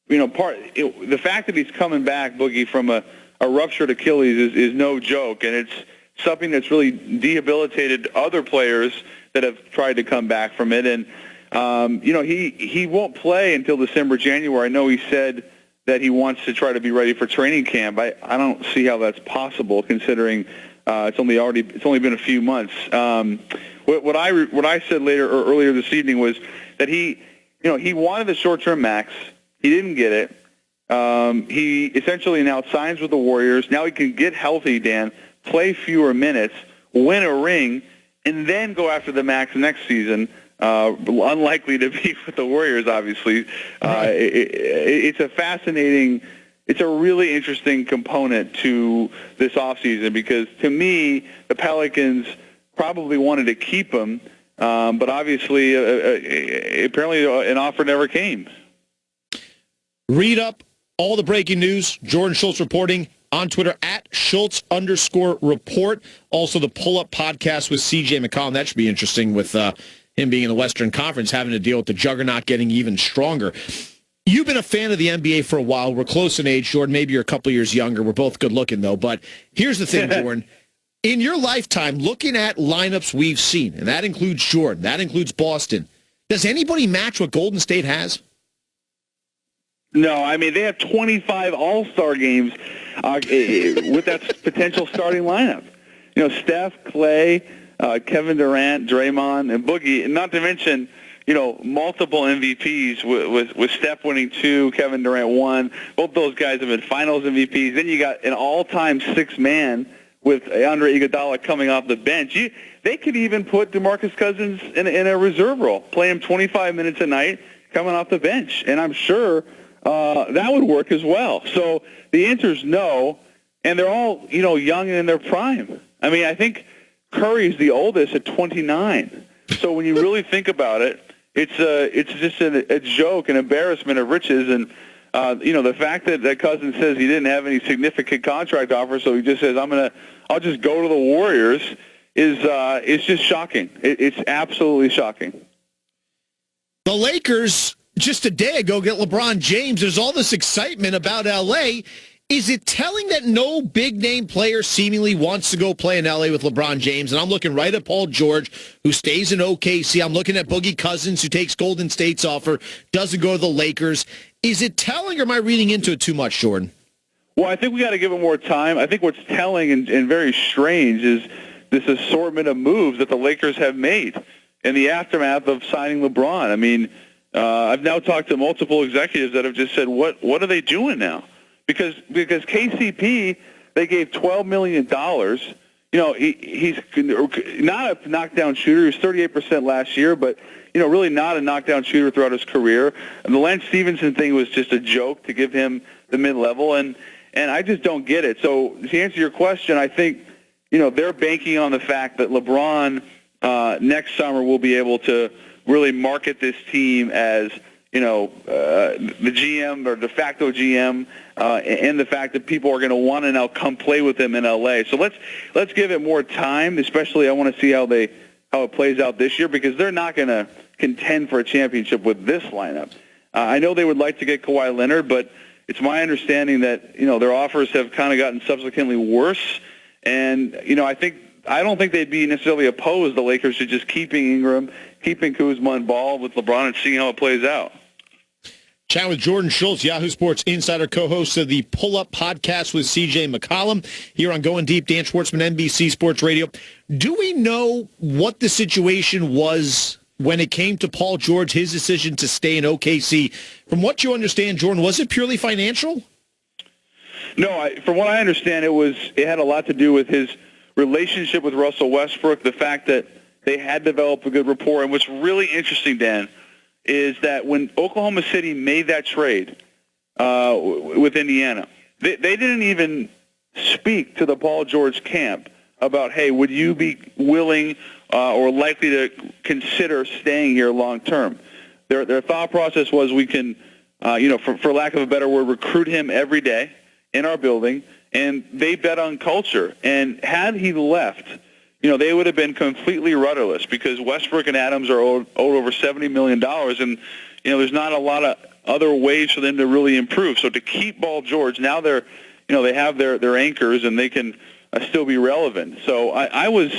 the fact that he's coming back, Boogie, from a ruptured Achilles is no joke, and it's something that's really debilitated other players that have tried to come back from it. And he won't play until December, January. I know he said that he wants to try to be ready for training camp. I don't see how that's possible, considering it's only been a few months. What I said earlier this evening was that he wanted the short-term max. He didn't get it. He essentially now signs with the Warriors. Now he can get healthy, Dan, play fewer minutes, win a ring, and then go after the max next season. Unlikely to be with the Warriors, obviously. It's a really interesting component to this offseason because, to me, the Pelicans probably wanted to keep him, but obviously, apparently an offer never came. Read up all the breaking news. Jordan Schultz reporting on Twitter at Schultz_report. Also, the Pull-Up podcast with CJ McCollum. That should be interesting with him being in the Western Conference, having to deal with the juggernaut getting even stronger. You've been a fan of the NBA for a while. We're close in age, Jordan. Maybe you're a couple years younger. We're both good looking, though. But here's the thing, Jordan. In your lifetime, looking at lineups we've seen, and that includes Jordan, that includes Boston, does anybody match what Golden State has? No, I mean, they have 25 All-Star games with that potential starting lineup. Steph, Clay, Kevin Durant, Draymond, and Boogie, and not to mention, multiple MVPs with Steph winning 2, Kevin Durant 1. Both those guys have been finals MVPs. Then you got an all-time 6-man with Andre Iguodala coming off the bench. They could even put DeMarcus Cousins in a reserve role, play him 25 minutes a night coming off the bench. And I'm sure that would work as well. So the answer is no, and they're all, young and in their prime. I mean, I think Curry's the oldest at 29. So when you really think about it, it's just a joke, an embarrassment of riches. And, the fact that Cousins says he didn't have any significant contract offer, so he just says, I'll just go to the Warriors, is just shocking. It's absolutely shocking. The Lakers, just a day ago, get LeBron James. There's all this excitement about L.A., Is it telling that no big-name player seemingly wants to go play in L.A. with LeBron James? And I'm looking right at Paul George, who stays in OKC. I'm looking at Boogie Cousins, who takes Golden State's offer, doesn't go to the Lakers. Is it telling, or am I reading into it too much, Jordan? Well, I think we got to give it more time. I think what's telling and very strange is this assortment of moves that the Lakers have made in the aftermath of signing LeBron. I mean, I've now talked to multiple executives that have just said, what are they doing now? Because KCP, they gave $12 million. You know, he's not a knockdown shooter. He was 38% last year, but, you know, really not a knockdown shooter throughout his career. And the Lance Stevenson thing was just a joke to give him the mid-level, and I just don't get it. So to answer your question, I think, you know, they're banking on the fact that LeBron next summer will be able to really market this team as, you know, the GM or de facto GM, and the fact that people are going to want to now come play with him in LA. So let's give it more time. Especially, I want to see how it plays out this year, because they're not going to contend for a championship with this lineup. I know they would like to get Kawhi Leonard, but it's my understanding that, you know, their offers have kind of gotten subsequently worse. And, you know, I don't think they'd be necessarily opposed, the Lakers, to just keeping Ingram, keeping Kuzma involved with LeBron, and seeing how it plays out. Chat with Jordan Schultz, Yahoo Sports Insider, co-host of the Pull-Up podcast with CJ McCollum here on Going Deep, Dan Schwartzman, NBC Sports Radio. Do we know what the situation was when it came to Paul George, his decision to stay in OKC? From what you understand, Jordan, was it purely financial? No, from what I understand, it had a lot to do with his relationship with Russell Westbrook, the fact that they had developed a good rapport. And what's really interesting, Dan, is that when Oklahoma City made that trade with Indiana, they didn't even speak to the Paul George camp about, hey, would you be willing or likely to consider staying here long term? Their thought process was we can, for lack of a better word, recruit him every day in our building, and they bet on culture. And had he left, they would have been completely rudderless because Westbrook and Adams are owed over $70 million, and there's not a lot of other ways for them to really improve. So to keep Paul George, now they have their anchors and they can still be relevant. So I was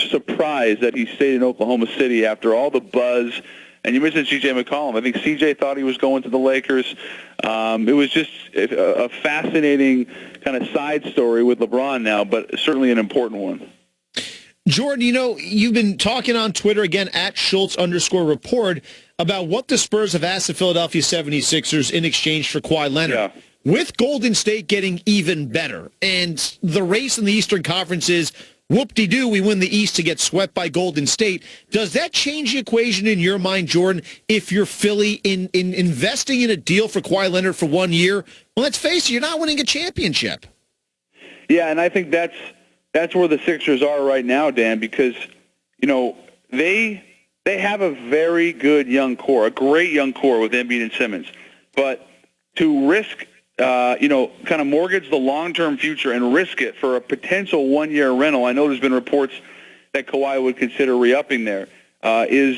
surprised that he stayed in Oklahoma City after all the buzz. And you mentioned C.J. McCollum. I think C.J. thought he was going to the Lakers. It was just a fascinating kind of side story with LeBron now, but certainly an important one. Jordan, you've been talking on Twitter again at Schultz_report about what the Spurs have asked the Philadelphia 76ers in exchange for Kawhi Leonard. Yeah. With Golden State getting even better, and the race in the Eastern Conference is whoop-de-doo, we win the East to get swept by Golden State. Does that change the equation in your mind, Jordan, if you're Philly in investing in a deal for Kawhi Leonard for 1 year? Well, let's face it, you're not winning a championship. Yeah, and I think that's where the Sixers are right now, Dan, because, they have a very good young core, a great young core with Embiid and Simmons. But to risk kind of mortgage the long-term future and risk it for a potential one-year rental. I know there's been reports that Kawhi would consider re-upping there. Is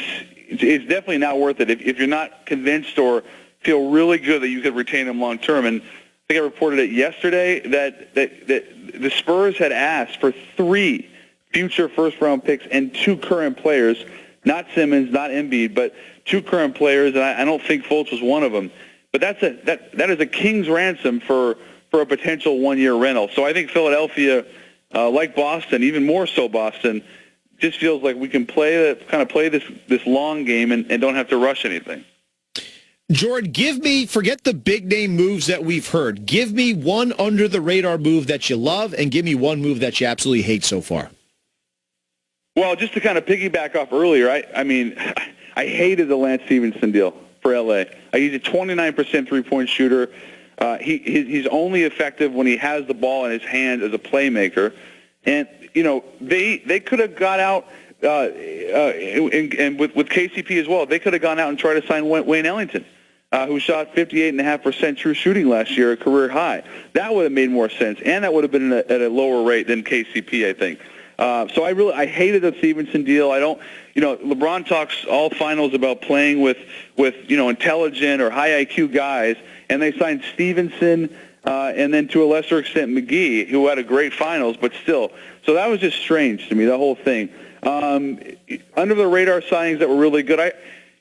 definitely not worth it if you're not convinced or feel really good that you could retain him long-term. And I think I reported it yesterday that the Spurs had asked for 3 future first-round picks and 2 current players, not Simmons, not Embiid, but 2 current players, and I don't think Fultz was one of them. But that is a king's ransom for a potential one-year rental. So I think Philadelphia, like Boston, even more so Boston, just feels like we can play this long game and don't have to rush anything. Jordan, forget the big-name moves that we've heard. Give me one under-the-radar move that you love, and give me one move that you absolutely hate so far. Well, just to kind of piggyback off earlier, I hated the Lance Stevenson deal for L.A. He's a 29% three-point shooter. He's only effective when he has the ball in his hand as a playmaker. And, they could have got out, and with KCP as well, they could have gone out and tried to sign Wayne Ellington, who shot 58.5% true shooting last year, a career high. That would have made more sense, and that would have been at a lower rate than KCP, I think. So I hated the Stevenson deal. I don't, LeBron talks all finals about playing with intelligent or high IQ guys, and they signed Stevenson and then to a lesser extent McGee, who had a great finals, but still. So that was just strange to me, the whole thing. Under the radar signings that were really good.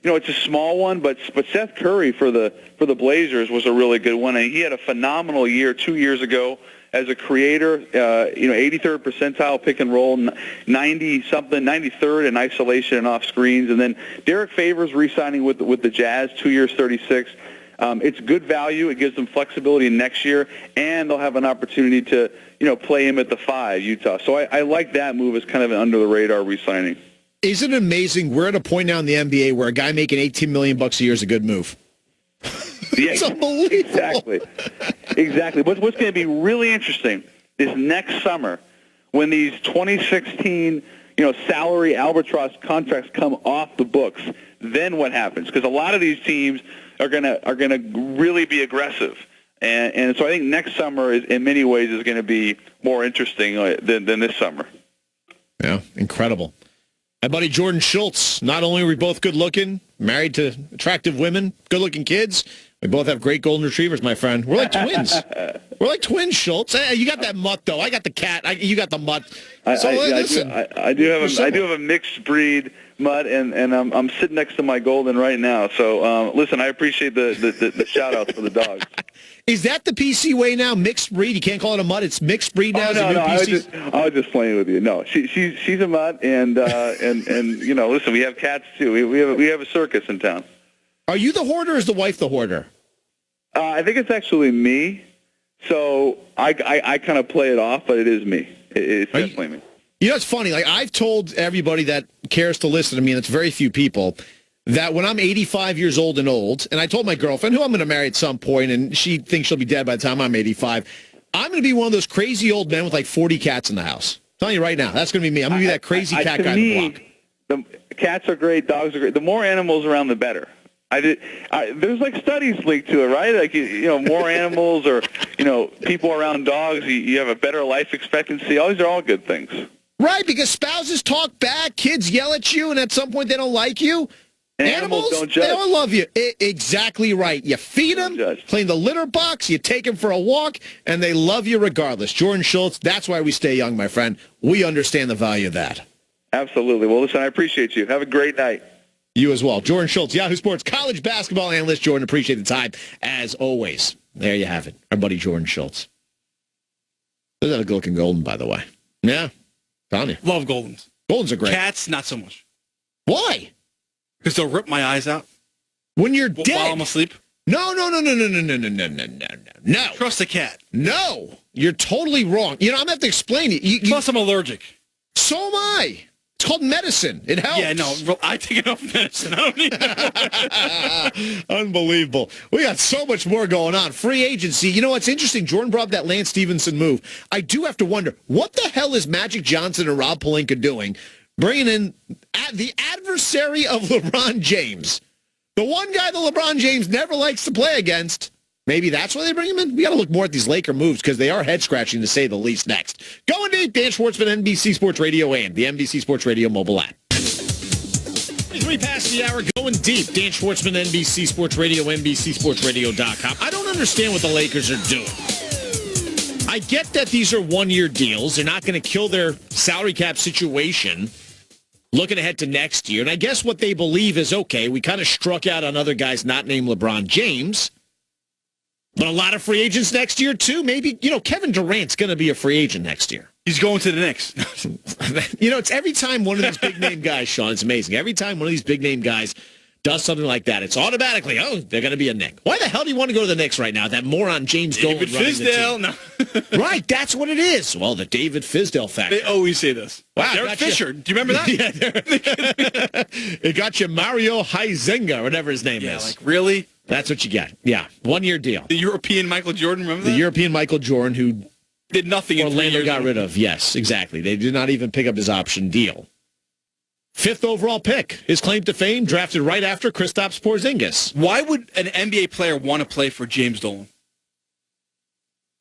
It's a small one, but Seth Curry for the Blazers was a really good one, and he had a phenomenal year 2 years ago. As a creator, 83rd percentile pick and roll, 93rd in isolation and off screens, and then Derek Favors re-signing with the Jazz, 2 years, 36. It's good value. It gives them flexibility next year, and they'll have an opportunity to play him at the 5, Utah. So I like that move as kind of an under the radar re-signing. Isn't it amazing? We're at a point now in the NBA where a guy making $18 million a year is a good move. Yeah, it's unbelievable. Exactly. What's going to be really interesting is next summer when these 2016, salary albatross contracts come off the books. Then what happens? Because a lot of these teams are going to really be aggressive, and so I think next summer in many ways is going to be more interesting than this summer. Yeah, incredible. My buddy Jordan Schultz. Not only are we both good looking, married to attractive women, good looking kids. We both have great golden retrievers, my friend. We're like twins. We're like twins, Schultz. Hey, you got that mutt, though. I got the cat. You got the mutt. So listen, I do have a mixed breed mutt, and I'm sitting next to my golden right now. So listen, I appreciate the shout outs for the dogs. Is that the PC way now? Mixed breed? You can't call it a mutt. It's mixed breed now. No. I was just playing with you. No, she's a mutt, and listen, we have cats too. We have a circus in town. Are you the hoarder or is the wife the hoarder? I think it's actually me. So I kind of play it off, but it is me. It's definitely me. It's funny. Like I've told everybody that cares to listen to me, and it's very few people, that when I'm 85 years old, and I told my girlfriend, who I'm going to marry at some point, and she thinks she'll be dead by the time I'm 85, I'm going to be one of those crazy old men with like 40 cats in the house. I'm telling you right now, that's going to be me. I'm going to be that crazy cat guy on the block. The cats are great, dogs are great. The more animals around, the better. There's like studies linked to it, right? Like, more animals or, people around dogs, you have a better life expectancy. These are all good things. Right, because spouses talk back, kids yell at you, and at some point they don't like you. And animals don't judge. They don't love you. Exactly right. You feed them, clean the litter box, you take them for a walk, and they love you regardless. Jordan Schultz, that's why we stay young, my friend. We understand the value of that. Absolutely. Well, listen, I appreciate you. Have a great night. You as well. Jordan Schultz, Yahoo Sports college basketball analyst. Jordan, appreciate the time, as always. There you have it. Our buddy Jordan Schultz. Look at that good-looking Golden, by the way. Yeah. Telling you. Love Goldens. Goldens are great. Cats, not so much. Why? Because they'll rip my eyes out. When you're dead. While I'm asleep. No. Trust the cat. No. You're totally wrong. I'm going to have to explain it. Plus, I'm allergic. So am I. It's called medicine. It helps. Yeah, no, I take enough medicine. I don't need that. Unbelievable. We got so much more going on. Free agency. You know what's interesting? Jordan brought up that Lance Stevenson move. I do have to wonder, what the hell is Magic Johnson and Rob Pelinka doing, bringing in the adversary of LeBron James? The one guy that LeBron James never likes to play against. Maybe that's why they bring him in? We got to look more at these Laker moves because they are head-scratching, to say the least. Next. Going deep, Dan Schwartzman, NBC Sports Radio and the NBC Sports Radio mobile app. 3 past the hour, going deep. Dan Schwartzman, NBC Sports Radio, NBCSportsRadio.com. I don't understand what the Lakers are doing. I get that these are one-year deals. They're not going to kill their salary cap situation looking ahead to next year. And I guess what they believe is, okay, we kind of struck out on other guys not named LeBron James. But a lot of free agents next year, too. Maybe, Kevin Durant's going to be a free agent next year. He's going to the Knicks. It's every time one of these big-name guys, Sean, it's amazing. Every time one of these big-name guys does something like that, it's automatically, they're going to be a Knick. Why the hell do you want to go to the Knicks right now? That moron James Dolan running Fizdale, the team. Right, that's what it is. Well, the David Fizdale factor. They always say this. Wow, Derek Fisher. Do you remember that? Yeah. It got you Mario Huizenga, whatever his name is. Yeah, like, really? That's what you got. Yeah, one-year deal. The European Michael Jordan, remember that? The European Michael Jordan, who did nothing in 3 years. Orlando got rid of. Yes, exactly. They did not even pick up his option deal. 5th overall pick. His claim to fame, drafted right after Kristaps Porzingis. Why would an NBA player want to play for James Dolan?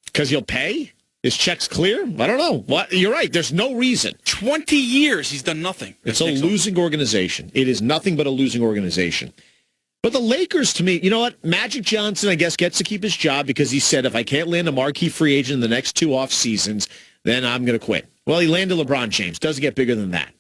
Because he'll pay? His check's clear? I don't know. What? You're right. There's no reason. 20 years he's done nothing. It's a losing organization. It is nothing but a losing organization. But the Lakers, to me, you know what? Magic Johnson, I guess, gets to keep his job because he said, if I can't land a marquee free agent in the next 2 off seasons, then I'm going to quit. Well, he landed LeBron James. Doesn't get bigger than that.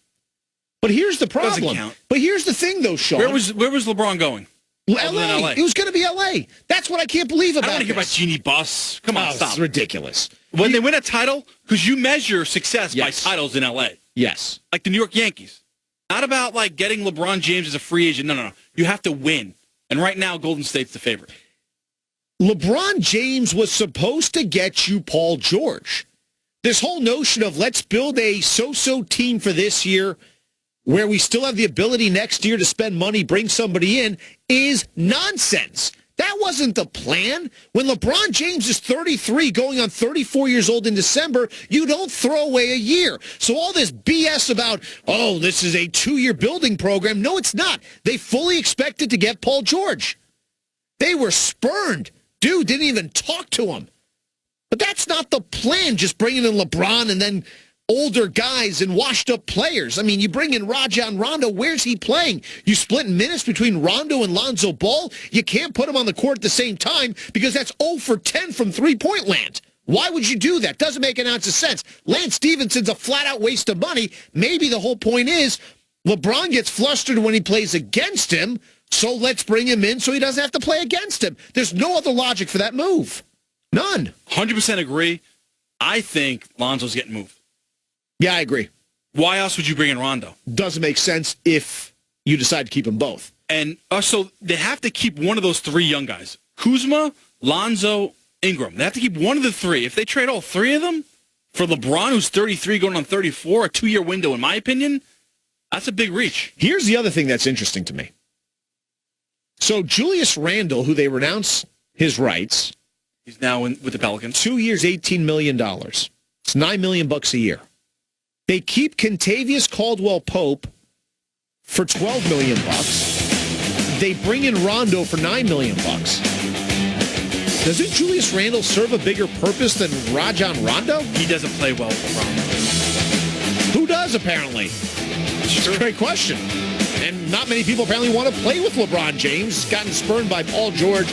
But here's the problem. Doesn't count. But here's the thing, though, Sean. Where was LeBron going? LA. It was going to be LA. That's what I can't believe about I don't want to hear about Jeannie Buss. Come on, stop. It's ridiculous. When they win a title, because you measure success by titles in LA. Yes. Like the New York Yankees. Not about like getting LeBron James as a free agent. No. You have to win. And right now, Golden State's the favorite. LeBron James was supposed to get you Paul George. This whole notion of let's build a so-so team for this year where we still have the ability next year to spend money, bring somebody in, is nonsense. That wasn't the plan. When LeBron James is 33, going on 34 years old in December, you don't throw away a year. So all this BS about, this is a 2-year building program. No, it's not. They fully expected to get Paul George. They were spurned. Dude didn't even talk to him. But that's not the plan, just bringing in LeBron and then older guys and washed-up players. I mean, you bring in Rajon Rondo. Where's he playing? You split minutes between Rondo and Lonzo Ball. You can't put him on the court at the same time because that's 0 for 10 from three-point land. Why would you do that? Doesn't make an ounce of sense. Lance Stephenson's a flat-out waste of money. Maybe the whole point is LeBron gets flustered when he plays against him, so let's bring him in so he doesn't have to play against him. There's no other logic for that move. None. 100% agree. I think Lonzo's getting moved. Yeah, I agree. Why else would you bring in Rondo? Doesn't make sense if you decide to keep them both. And so they have to keep one of those 3 young guys. Kuzma, Lonzo, Ingram. They have to keep one of the 3. If they trade all 3 of them for LeBron, who's 33 going on 34, a 2-year window, in my opinion, that's a big reach. Here's the other thing that's interesting to me. So Julius Randle, who they renounce his rights, He's now with the Pelicans. 2 years, $18 million. It's $9 million a year. They keep Kentavious Caldwell-Pope for $12 million. They bring in Rondo for $9 million. Doesn't Julius Randle serve a bigger purpose than Rajon Rondo? He doesn't play well with Rondo. Who does, apparently? It's a great question. And not many people apparently want to play with LeBron James. Gotten spurned by Paul George,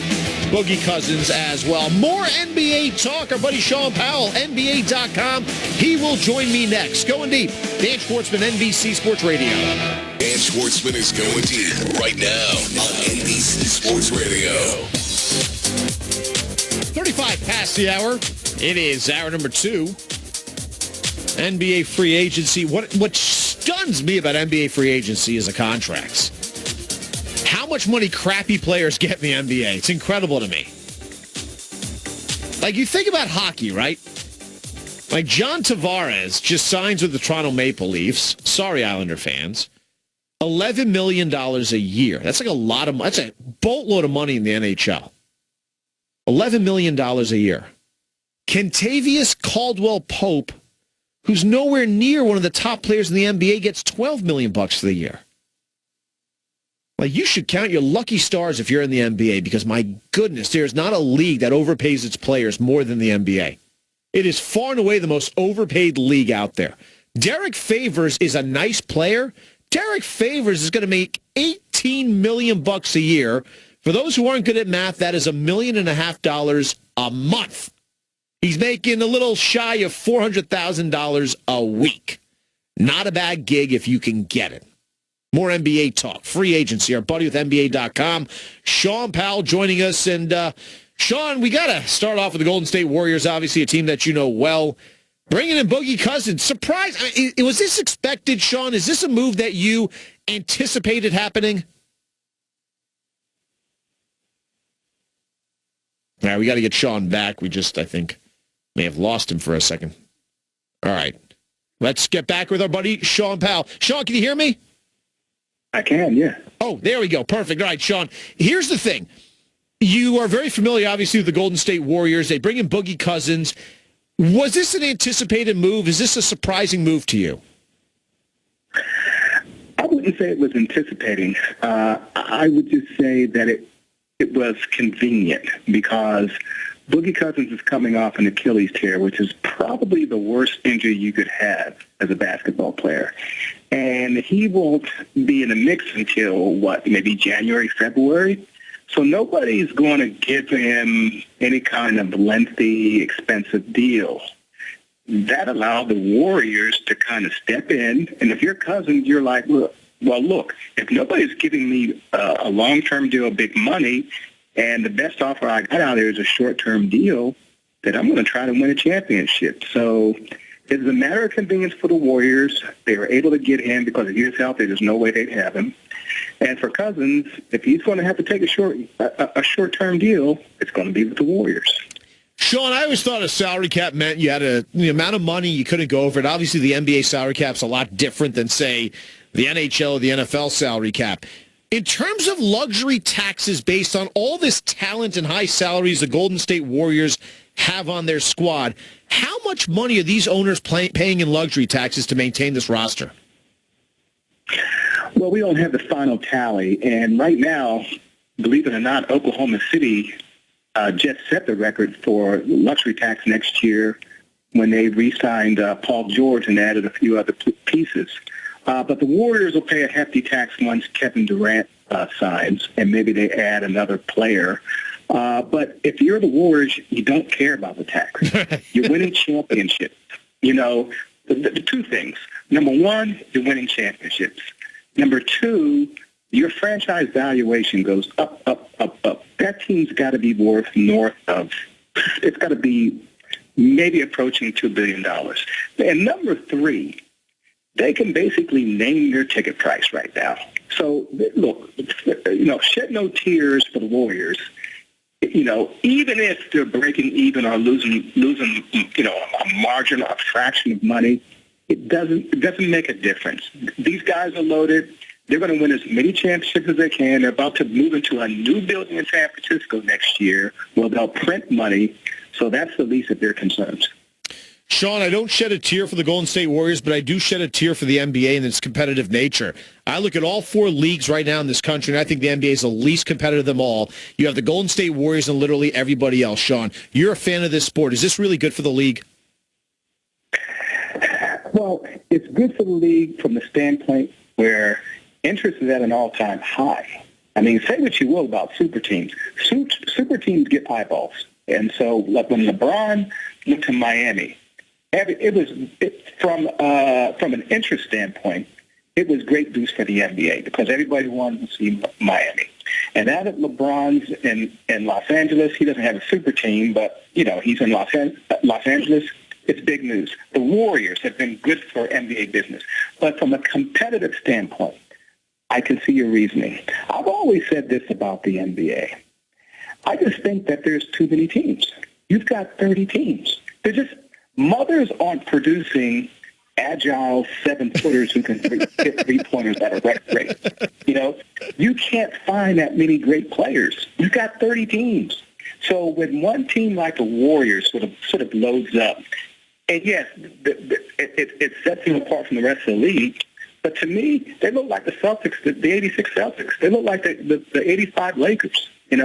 Boogie Cousins as well. More NBA talk. Our buddy Sean Powell, NBA.com. He will join me next. Going deep. Dan Schwartzman, NBC Sports Radio. Dan Schwartzman is going deep right now on NBC Sports Radio. 35 past the hour. It is hour number 2. NBA free agency. What stuns me about NBA free agency is the contracts. How much money crappy players get in the NBA. It's incredible to me. Like, you think about hockey, right? Like, John Tavares just signs with the Toronto Maple Leafs. Sorry, Islander fans. $11 million a year. That's like a lot of money. That's a boatload of money in the NHL. $11 million a year. Kentavious Caldwell-Pope, who's nowhere near one of the top players in the NBA, gets $12 million for the year. Like, you should count your lucky stars if you're in the NBA, because, my goodness, there's not a league that overpays its players more than the NBA. It is far and away the most overpaid league out there. Derek Favors is a nice player. Derek Favors is going to make $18 million a year. For those who aren't good at math, that is $1.5 million a month. He's making a little shy of $400,000 a week. Not a bad gig if you can get it. More NBA talk, free agency. Our buddy with NBA.com, Sean Powell, joining us. And, Sean, we got to start off with the Golden State Warriors, obviously a team that you know well. Bringing in Boogie Cousins. Surprise. I mean, was this expected, Sean? Is this a move that you anticipated happening? All right, we got to get Sean back. We just, I think, may have lost him for a second. All right. Let's get back with our buddy, Sean Powell. Sean, can you hear me? I can, yeah. Oh, there we go. Perfect. All right, Sean. Here's the thing. You are very familiar, obviously, with the Golden State Warriors. They bring in Boogie Cousins. Was this an anticipated move? Is this a surprising move to you? I wouldn't say it was anticipating. I would just say that it was convenient, because Boogie Cousins is coming off an Achilles tear, which is probably the worst injury you could have as a basketball player. And he won't be in the mix until, maybe January, February? So nobody's going to give him any kind of lengthy, expensive deal. That allowed the Warriors to kind of step in. And if you're Cousins, you're like, look, if nobody's giving me a long-term deal, big money, and the best offer I got out there is a short-term deal, then I'm going to try to win a championship. So it's a matter of convenience for the Warriors. They were able to get him because if he was out there, there's no way they'd have him. And for Cousins, if he's going to have to take a short-term deal, it's going to be with the Warriors. Sean, I always thought a salary cap meant you had the amount of money, you couldn't go over it. Obviously, the NBA salary cap's a lot different than, say, the NHL or the NFL salary cap. In terms of luxury taxes based on all this talent and high salaries the Golden State Warriors have on their squad, how much money are these owners paying in luxury taxes to maintain this roster? Well, we don't have the final tally. And right now, believe it or not, Oklahoma City just set the record for luxury tax next year when they re-signed Paul George and added a few other pieces. But the Warriors will pay a hefty tax once Kevin Durant signs, and maybe they add another player. But if you're the Warriors, you don't care about the tax. You're winning championships. You know, the two things. Number one, you're winning championships. Number two, your franchise valuation goes up, up, up, up. That team's got to be worth north of, it's got to be maybe approaching $2 billion. And number three, they can basically name their ticket price right now. So, look, shed no tears for the Warriors. Even if they're breaking even or losing, a margin, a fraction of money, it doesn't make a difference. These guys are loaded. They're going to win as many championships as they can. They're about to move into a new building in San Francisco next year where they'll print money. So that's the least of their concerns. Sean, I don't shed a tear for the Golden State Warriors, but I do shed a tear for the NBA and its competitive nature. I look at all four leagues right now in this country, and I think the NBA is the least competitive of them all. You have the Golden State Warriors and literally everybody else. Sean, you're a fan of this sport. Is this really good for the league? Well, it's good for the league from the standpoint where interest is at an all-time high. I mean, say what you will about super teams. Super teams get eyeballs. And so like when LeBron went to Miami, from an interest standpoint, it was great boost for the NBA because everybody wanted to see Miami. And now that LeBron's in Los Angeles, he doesn't have a super team, but, he's in Los Angeles, it's big news. The Warriors have been good for NBA business. But from a competitive standpoint, I can see your reasoning. I've always said this about the NBA. I just think that there's too many teams. You've got 30 teams. Mothers aren't producing agile 7-footers who can hit three-pointers at a record rate. You can't find that many great players. You've got 30 teams. So when one team like the Warriors sort of loads up, and yes, it sets them apart from the rest of the league, but to me, they look like the Celtics, the 86 Celtics. They look like the 85 Lakers. They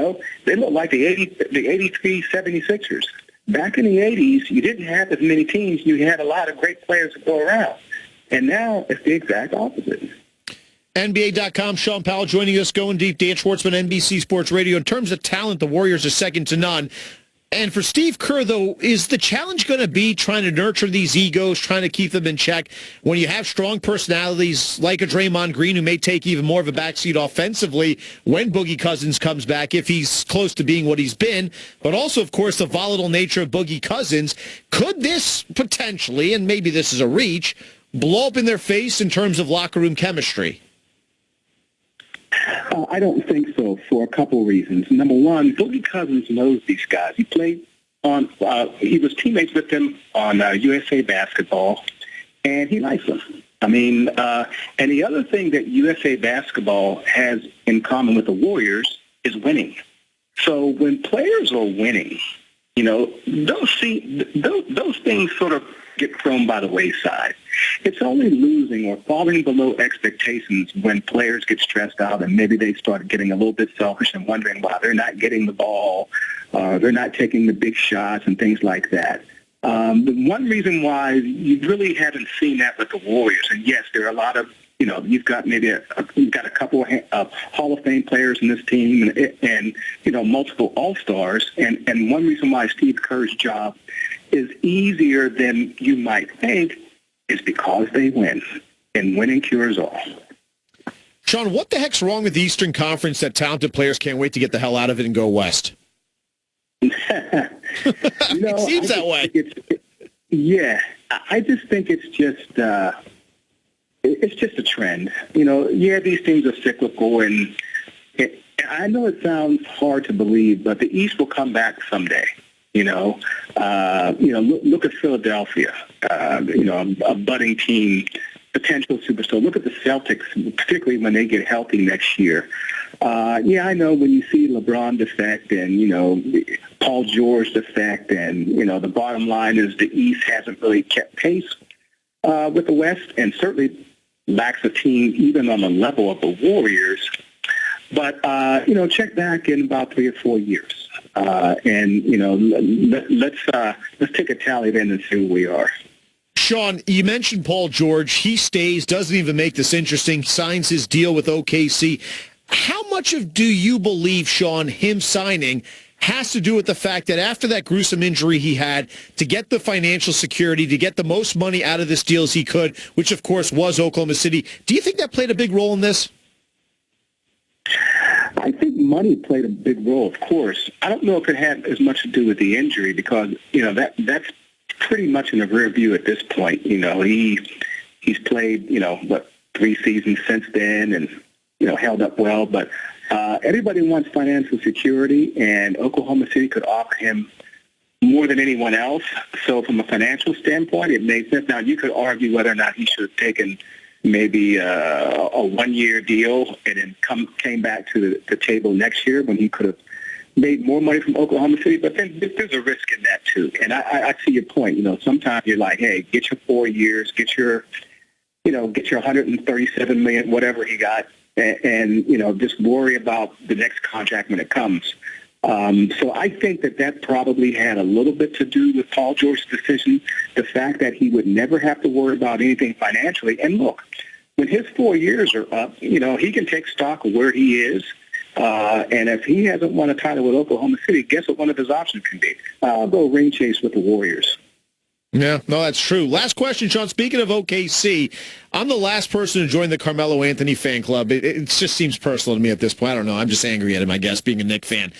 look like the 83 76ers. Back in the 80s, you didn't have as many teams. You had a lot of great players to go around. And now it's the exact opposite. NBA.com, Sean Powell joining us, going deep. Dan Schwartzman, NBC Sports Radio. In terms of talent, the Warriors are second to none. And for Steve Kerr, though, is the challenge going to be trying to nurture these egos, trying to keep them in check when you have strong personalities like a Draymond Green who may take even more of a backseat offensively when Boogie Cousins comes back, if he's close to being what he's been, but also, of course, the volatile nature of Boogie Cousins. Could this potentially, and maybe this is a reach, blow up in their face in terms of locker room chemistry? I don't think so for a couple reasons. Number one, Boogie Cousins knows these guys. He played on, he was teammates with them on USA Basketball, and he likes them. I mean, and the other thing that USA Basketball has in common with the Warriors is winning. So when players are winning, those things sort of get thrown by the wayside. It's only losing or falling below expectations when players get stressed out and maybe they start getting a little bit selfish and wondering why they're not getting the ball, they're not taking the big shots and things like that. The one reason why you really haven't seen that with the Warriors, and yes, there are a lot of, you've got a couple of Hall of Fame players in this team and multiple All-Stars, and one reason why Steve Kerr's job is easier than you might think is because they win, and winning cures all. Sean, what the heck's wrong with the Eastern Conference that talented players can't wait to get the hell out of it and go west? It seems that way. I just think it's just a trend. These things are cyclical, and I know it sounds hard to believe, but the East will come back someday. Look at Philadelphia, a budding team, potential superstar. Look at the Celtics, particularly when they get healthy next year. I know when you see LeBron defect and, Paul George defect and, the bottom line is the East hasn't really kept pace with the West and certainly lacks a team even on the level of the Warriors. But, check back in about 3 or 4 years. Let's take a tally then and see where we are. Sean, you mentioned Paul George. He stays, doesn't even make this interesting, signs his deal with OKC. How much do you believe, Sean, him signing has to do with the fact that after that gruesome injury he had, to get the financial security, to get the most money out of this deal as he could, which of course was Oklahoma City. Do you think that played a big role in this? I think money played a big role, of course. I don't know if it had as much to do with the injury because, that's pretty much in the rear view at this point. He's played, 3 seasons since then and, held up well. But everybody wants financial security, and Oklahoma City could offer him more than anyone else. So from a financial standpoint, it made sense. Now, you could argue whether or not he should have taken maybe a one-year deal, and then came back to the table next year when he could have made more money from Oklahoma City. But then there's a risk in that too. And I see your point. Sometimes you're like, hey, get your 4 years, get your 137 million, whatever he got, and just worry about the next contract when it comes. So I think that probably had a little bit to do with Paul George's decision, the fact that he would never have to worry about anything financially. And look, when his 4 years are up, he can take stock of where he is. And if he hasn't won a title with Oklahoma City, guess what one of his options can be? I'll go ring chase with the Warriors. Yeah, no, that's true. Last question, Sean. Speaking of OKC, I'm the last person to join the Carmelo Anthony fan club. It just seems personal to me at this point. I don't know. I'm just angry at him, I guess, being a Knicks fan.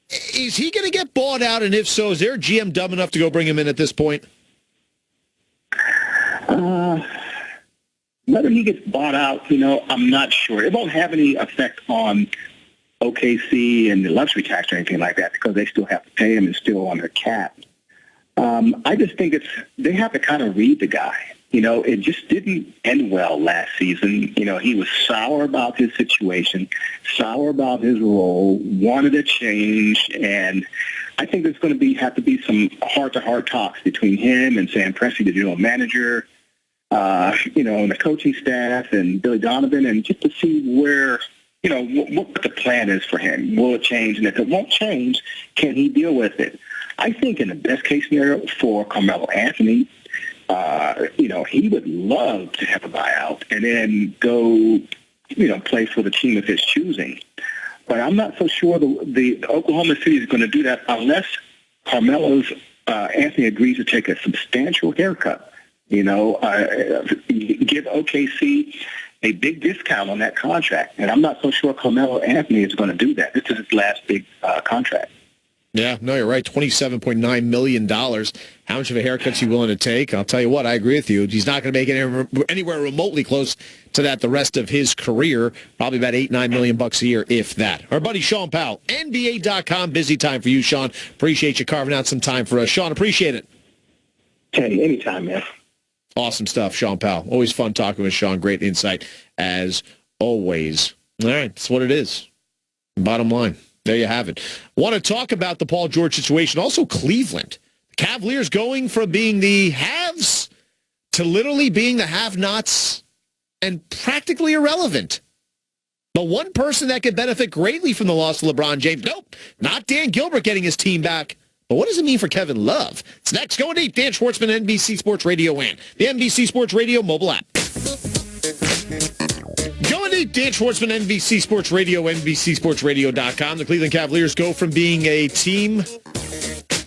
Is he going to get bought out? And if so, is there a GM dumb enough to go bring him in at this point? Whether he gets bought out, I'm not sure. It won't have any effect on OKC and the luxury tax or anything like that because they still have to pay him and still on their cap. I just think they have to kind of read the guy. It just didn't end well last season. He was sour about his situation, sour about his role, wanted a change, and I think there's going to have to be some heart-to-heart talks between him and Sam Presti, the general manager, and the coaching staff and Billy Donovan, and just to see where, what the plan is for him. Will it change? And if it won't change, can he deal with it? I think in the best-case scenario for Carmelo Anthony, he would love to have a buyout and then go, play for the team of his choosing. But I'm not so sure the Oklahoma City is going to do that unless Carmelo's Anthony agrees to take a substantial haircut. Give OKC a big discount on that contract. And I'm not so sure Carmelo Anthony is going to do that. This is his last big contract. Yeah, no, you're right. $27.9 million. How much of a haircut's he willing to take? I'll tell you what, I agree with you. He's not going to make it anywhere remotely close to that the rest of his career. Probably about $8-9 million a year, if that. Our buddy Sean Powell, NBA.com. Busy time for you, Sean. Appreciate you carving out some time for us. Sean, appreciate it. Hey, anytime, man. Awesome stuff, Sean Powell. Always fun talking with Sean. Great insight, as always. All right, that's what it is. Bottom line. There you have it. Want to talk about the Paul George situation. Also, Cleveland. Cavaliers going from being the haves to literally being the have-nots and practically irrelevant. The one person that could benefit greatly from the loss of LeBron James, nope, not Dan Gilbert getting his team back. But what does it mean for Kevin Love? It's next. Going deep. Dan Schwartzman, NBC Sports Radio, and the NBC Sports Radio mobile app. Dan Schwartzman, NBC Sports Radio, NBCSportsRadio.com. The Cleveland Cavaliers go from being a team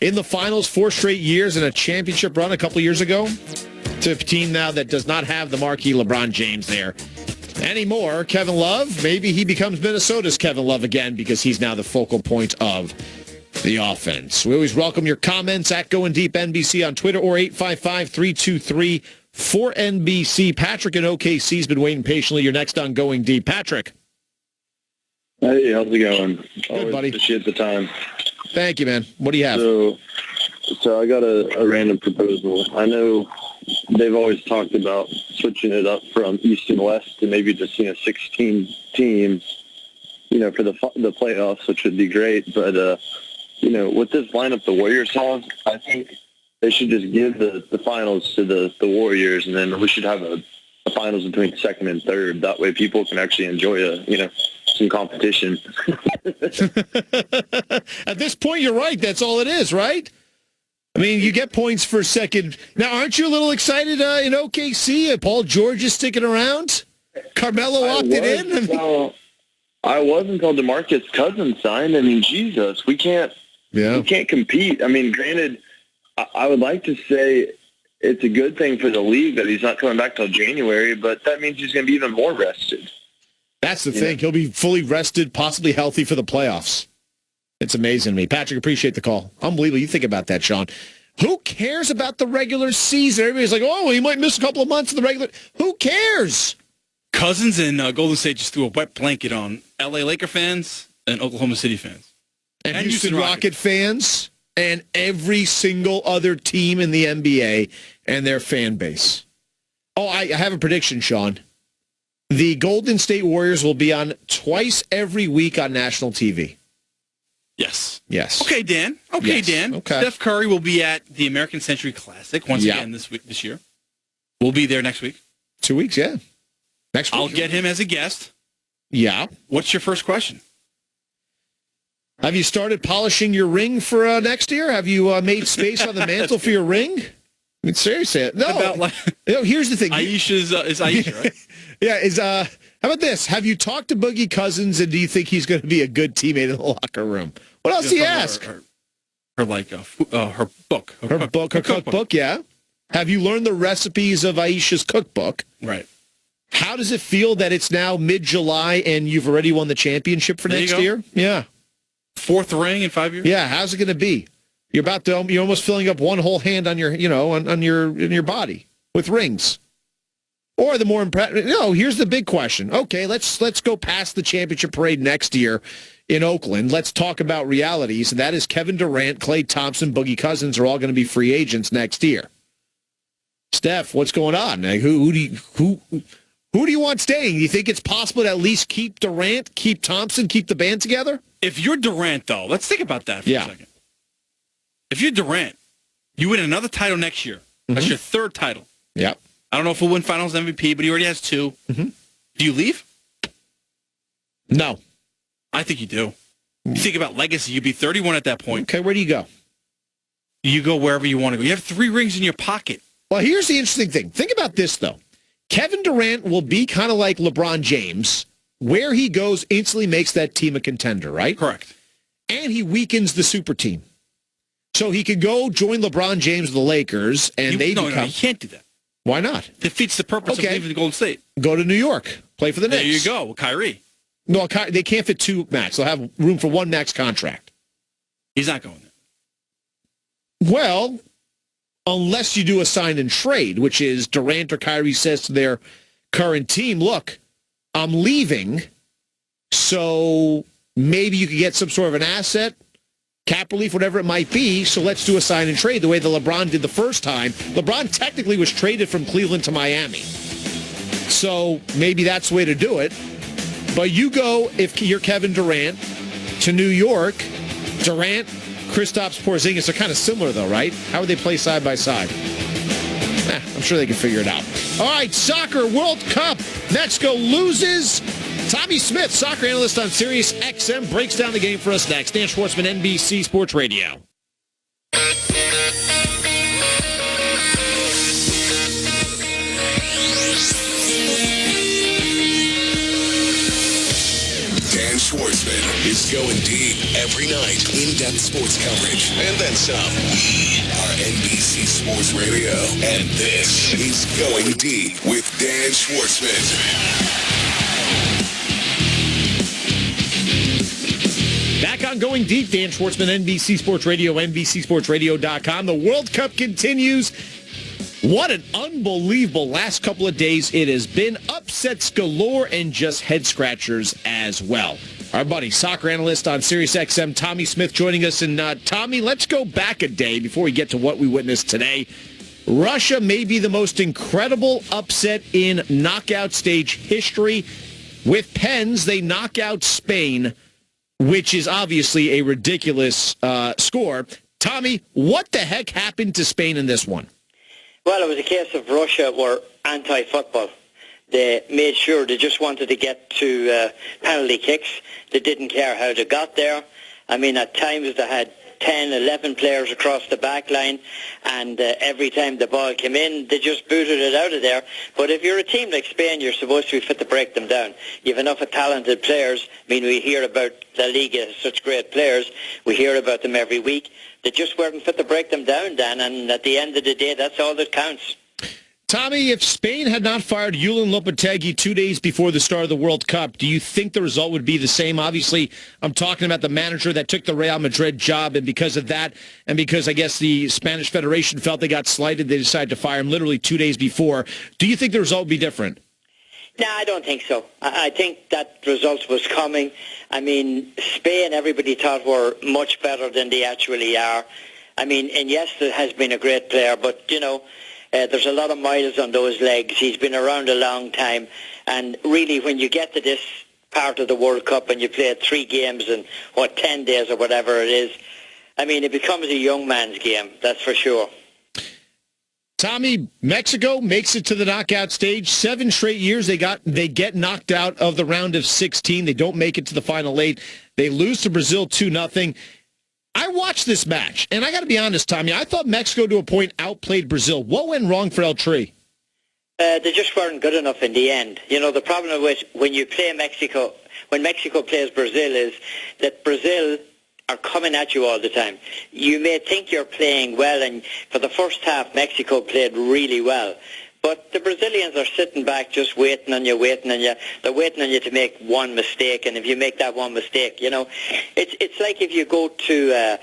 in the finals 4 straight years and a championship run a couple years ago to a team now that does not have the marquee LeBron James there anymore. Kevin Love, maybe he becomes Minnesota's Kevin Love again because he's now the focal point of the offense. We always welcome your comments at Going Deep NBC on Twitter or 855-323 for NBC. Patrick in OKC's been waiting patiently. You're next on Going Deep. Patrick. Hey, how's it going? Good, Always buddy. appreciate the time. Thank you, man. What do you have? So I got a random proposal. I know they've always talked about switching it up from East and West to maybe just 16 teams, for the playoffs, which would be great. But with this lineup the Warriors have, I think they should just give the finals to the Warriors, and then we should have a finals between second and third. That way people can actually enjoy some competition. At this point, you're right. That's all it is, right? I mean, you get points for second. Now, aren't you a little excited in OKC? Paul George is sticking around? Carmelo opted in? I was until DeMarcus Cousins signed. I mean, Jesus, we can't compete. I mean, granted, I would like to say it's a good thing for the league that he's not coming back till January, but that means he's going to be even more rested. That's the thing. He'll be fully rested, possibly healthy for the playoffs. It's amazing to me. Patrick, appreciate the call. Unbelievable. You think about that, Sean. Who cares about the regular season? Everybody's like, oh, he might miss a couple of months of the regular. Who cares? Cousins and Golden State just threw a wet blanket on L.A. Laker fans and Oklahoma City fans. And Houston Rocket fans and every single other team in the NBA and their fan base. Oh, I have a prediction, Sean. the Golden State Warriors will be on twice every week on national TV. Yes. Yes. Okay, Dan. Okay, Yes. Dan. Okay. Steph Curry will be at the American Century Classic once again this year. We'll be there next week. 2 weeks, yeah. Next week. I'll get him as a guest. Yeah. What's your first question? Have you started polishing your ring for next year? Have you made space on the mantle for your ring? I mean, seriously. No. Here's the thing. Aisha's is Aisha, right? Yeah. How about this? Have you talked to Boogie Cousins, and do you think he's going to be a good teammate in the locker room? What else do you ask? Her book. Her cookbook, yeah. Have you learned the recipes of Aisha's cookbook? Right. How does it feel that it's now mid-July and you've already won the championship for next year? Yeah. 4th ring in 5 years? Yeah, how's it going to be? You're almost filling up one whole hand on your, on your body with rings. Or the more impressive, here's the big question. Okay, let's go past the championship parade next year in Oakland. Let's talk about realities, and that is Kevin Durant, Klay Thompson, Boogie Cousins are all going to be free agents next year. Steph, what's going on? Like, who do you want staying? Do you think it's possible to at least keep Durant, keep Thompson, keep the band together? If you're Durant, though, let's think about that for a second. If you're Durant, you win another title next year. That's your 3rd title. Yeah. I don't know if he'll win Finals MVP, but he already has 2. Mm-hmm. Do you leave? No. I think you do. You think about legacy. You'd be 31 at that point. Okay, where do you go? You go wherever you want to go. You have 3 rings in your pocket. Well, here's the interesting thing. Think about this, though. Kevin Durant will be kind of like LeBron James. Where he goes instantly makes that team a contender, right? Correct. And he weakens the super team. So he could go join LeBron James of the Lakers, and No, you can't do that. Why not? Defeats the purpose of leaving the Golden State. Go to New York. Play for the Knicks. There you go, with Kyrie. No, they can't fit 2 max. They'll have room for 1 max contract. He's not going there. Well, unless you do a sign and trade, which is Durant or Kyrie says to their current team, look, I'm leaving, so maybe you could get some sort of an asset, cap relief, whatever it might be, so let's do a sign and trade the way that LeBron did the first time. LeBron technically was traded from Cleveland to Miami. So maybe that's the way to do it. But you go, if you're Kevin Durant, to New York. Durant, Kristaps Porzingis are kind of similar, though, right? How would they play side by side? I'm sure they can figure it out. All right, Soccer World Cup. Mexico loses. Tommy Smyth, soccer analyst on Sirius XM, breaks down the game for us next. Dan Schwartzman, NBC Sports Radio. Dan Schwartzman is going deep every night. In-depth sports coverage. And then some. We are NBC Sports Radio. And this is Going Deep with Dan Schwartzman. Back on Going Deep, Dan Schwartzman, NBC Sports Radio, NBCSportsRadio.com. The World Cup continues. What an unbelievable last couple of days it has been. Upsets galore and just head-scratchers as well. Our buddy, soccer analyst on Sirius XM, Tommy Smyth, joining us. And Tommy, let's go back a day before we get to what we witnessed today. Russia may be the most incredible upset in knockout stage history. With pens, they knock out Spain, which is obviously a ridiculous score. Tommy, what the heck happened to Spain in this one? Well, it was a case of Russia were anti-football. They made sure they just wanted to get to penalty kicks. They didn't care how they got there. I mean, at times they had 10, 11 players across the back line, and every time the ball came in, they just booted it out of there. But if you're a team like Spain, you're supposed to be fit to break them down. You have enough of talented players. I mean, we hear about La Liga, such great players. We hear about them every week. They just weren't fit to break them down, Dan, and at the end of the day, that's all that counts. Tommy, if Spain had not fired Julen Lopetegui 2 days before the start of the World Cup, do you think the result would be the same? Obviously, I'm talking about the manager that took the Real Madrid job, and because of that, and because I guess the Spanish Federation felt they got slighted, they decided to fire him literally 2 days before. Do you think the result would be different? No, I don't think so. I think that result was coming. I mean, Spain, everybody thought were much better than they actually are. I mean, Iniesta has been a great player, but, you know, there's a lot of miles on those legs. He's been around a long time. And really, when you get to this part of the World Cup and you play 3 games in, 10 days or whatever it is, I mean, it becomes a young man's game, that's for sure. Tommy, Mexico makes it to the knockout stage. 7 straight years they get knocked out of the round of 16. They don't make it to the final 8. They lose to Brazil 2-0. I watched this match, and I got to be honest, Tommy, I thought Mexico to a point outplayed Brazil. What went wrong for El Tri? They just weren't good enough in the end. You know, the problem with when you play Mexico, when Mexico plays Brazil, is that Brazil are coming at you all the time. You may think you're playing well, and for the first half, Mexico played really well. But the Brazilians are sitting back just waiting on you. They're waiting on you to make one mistake, and if you make that one mistake, you know, it's like if you go to a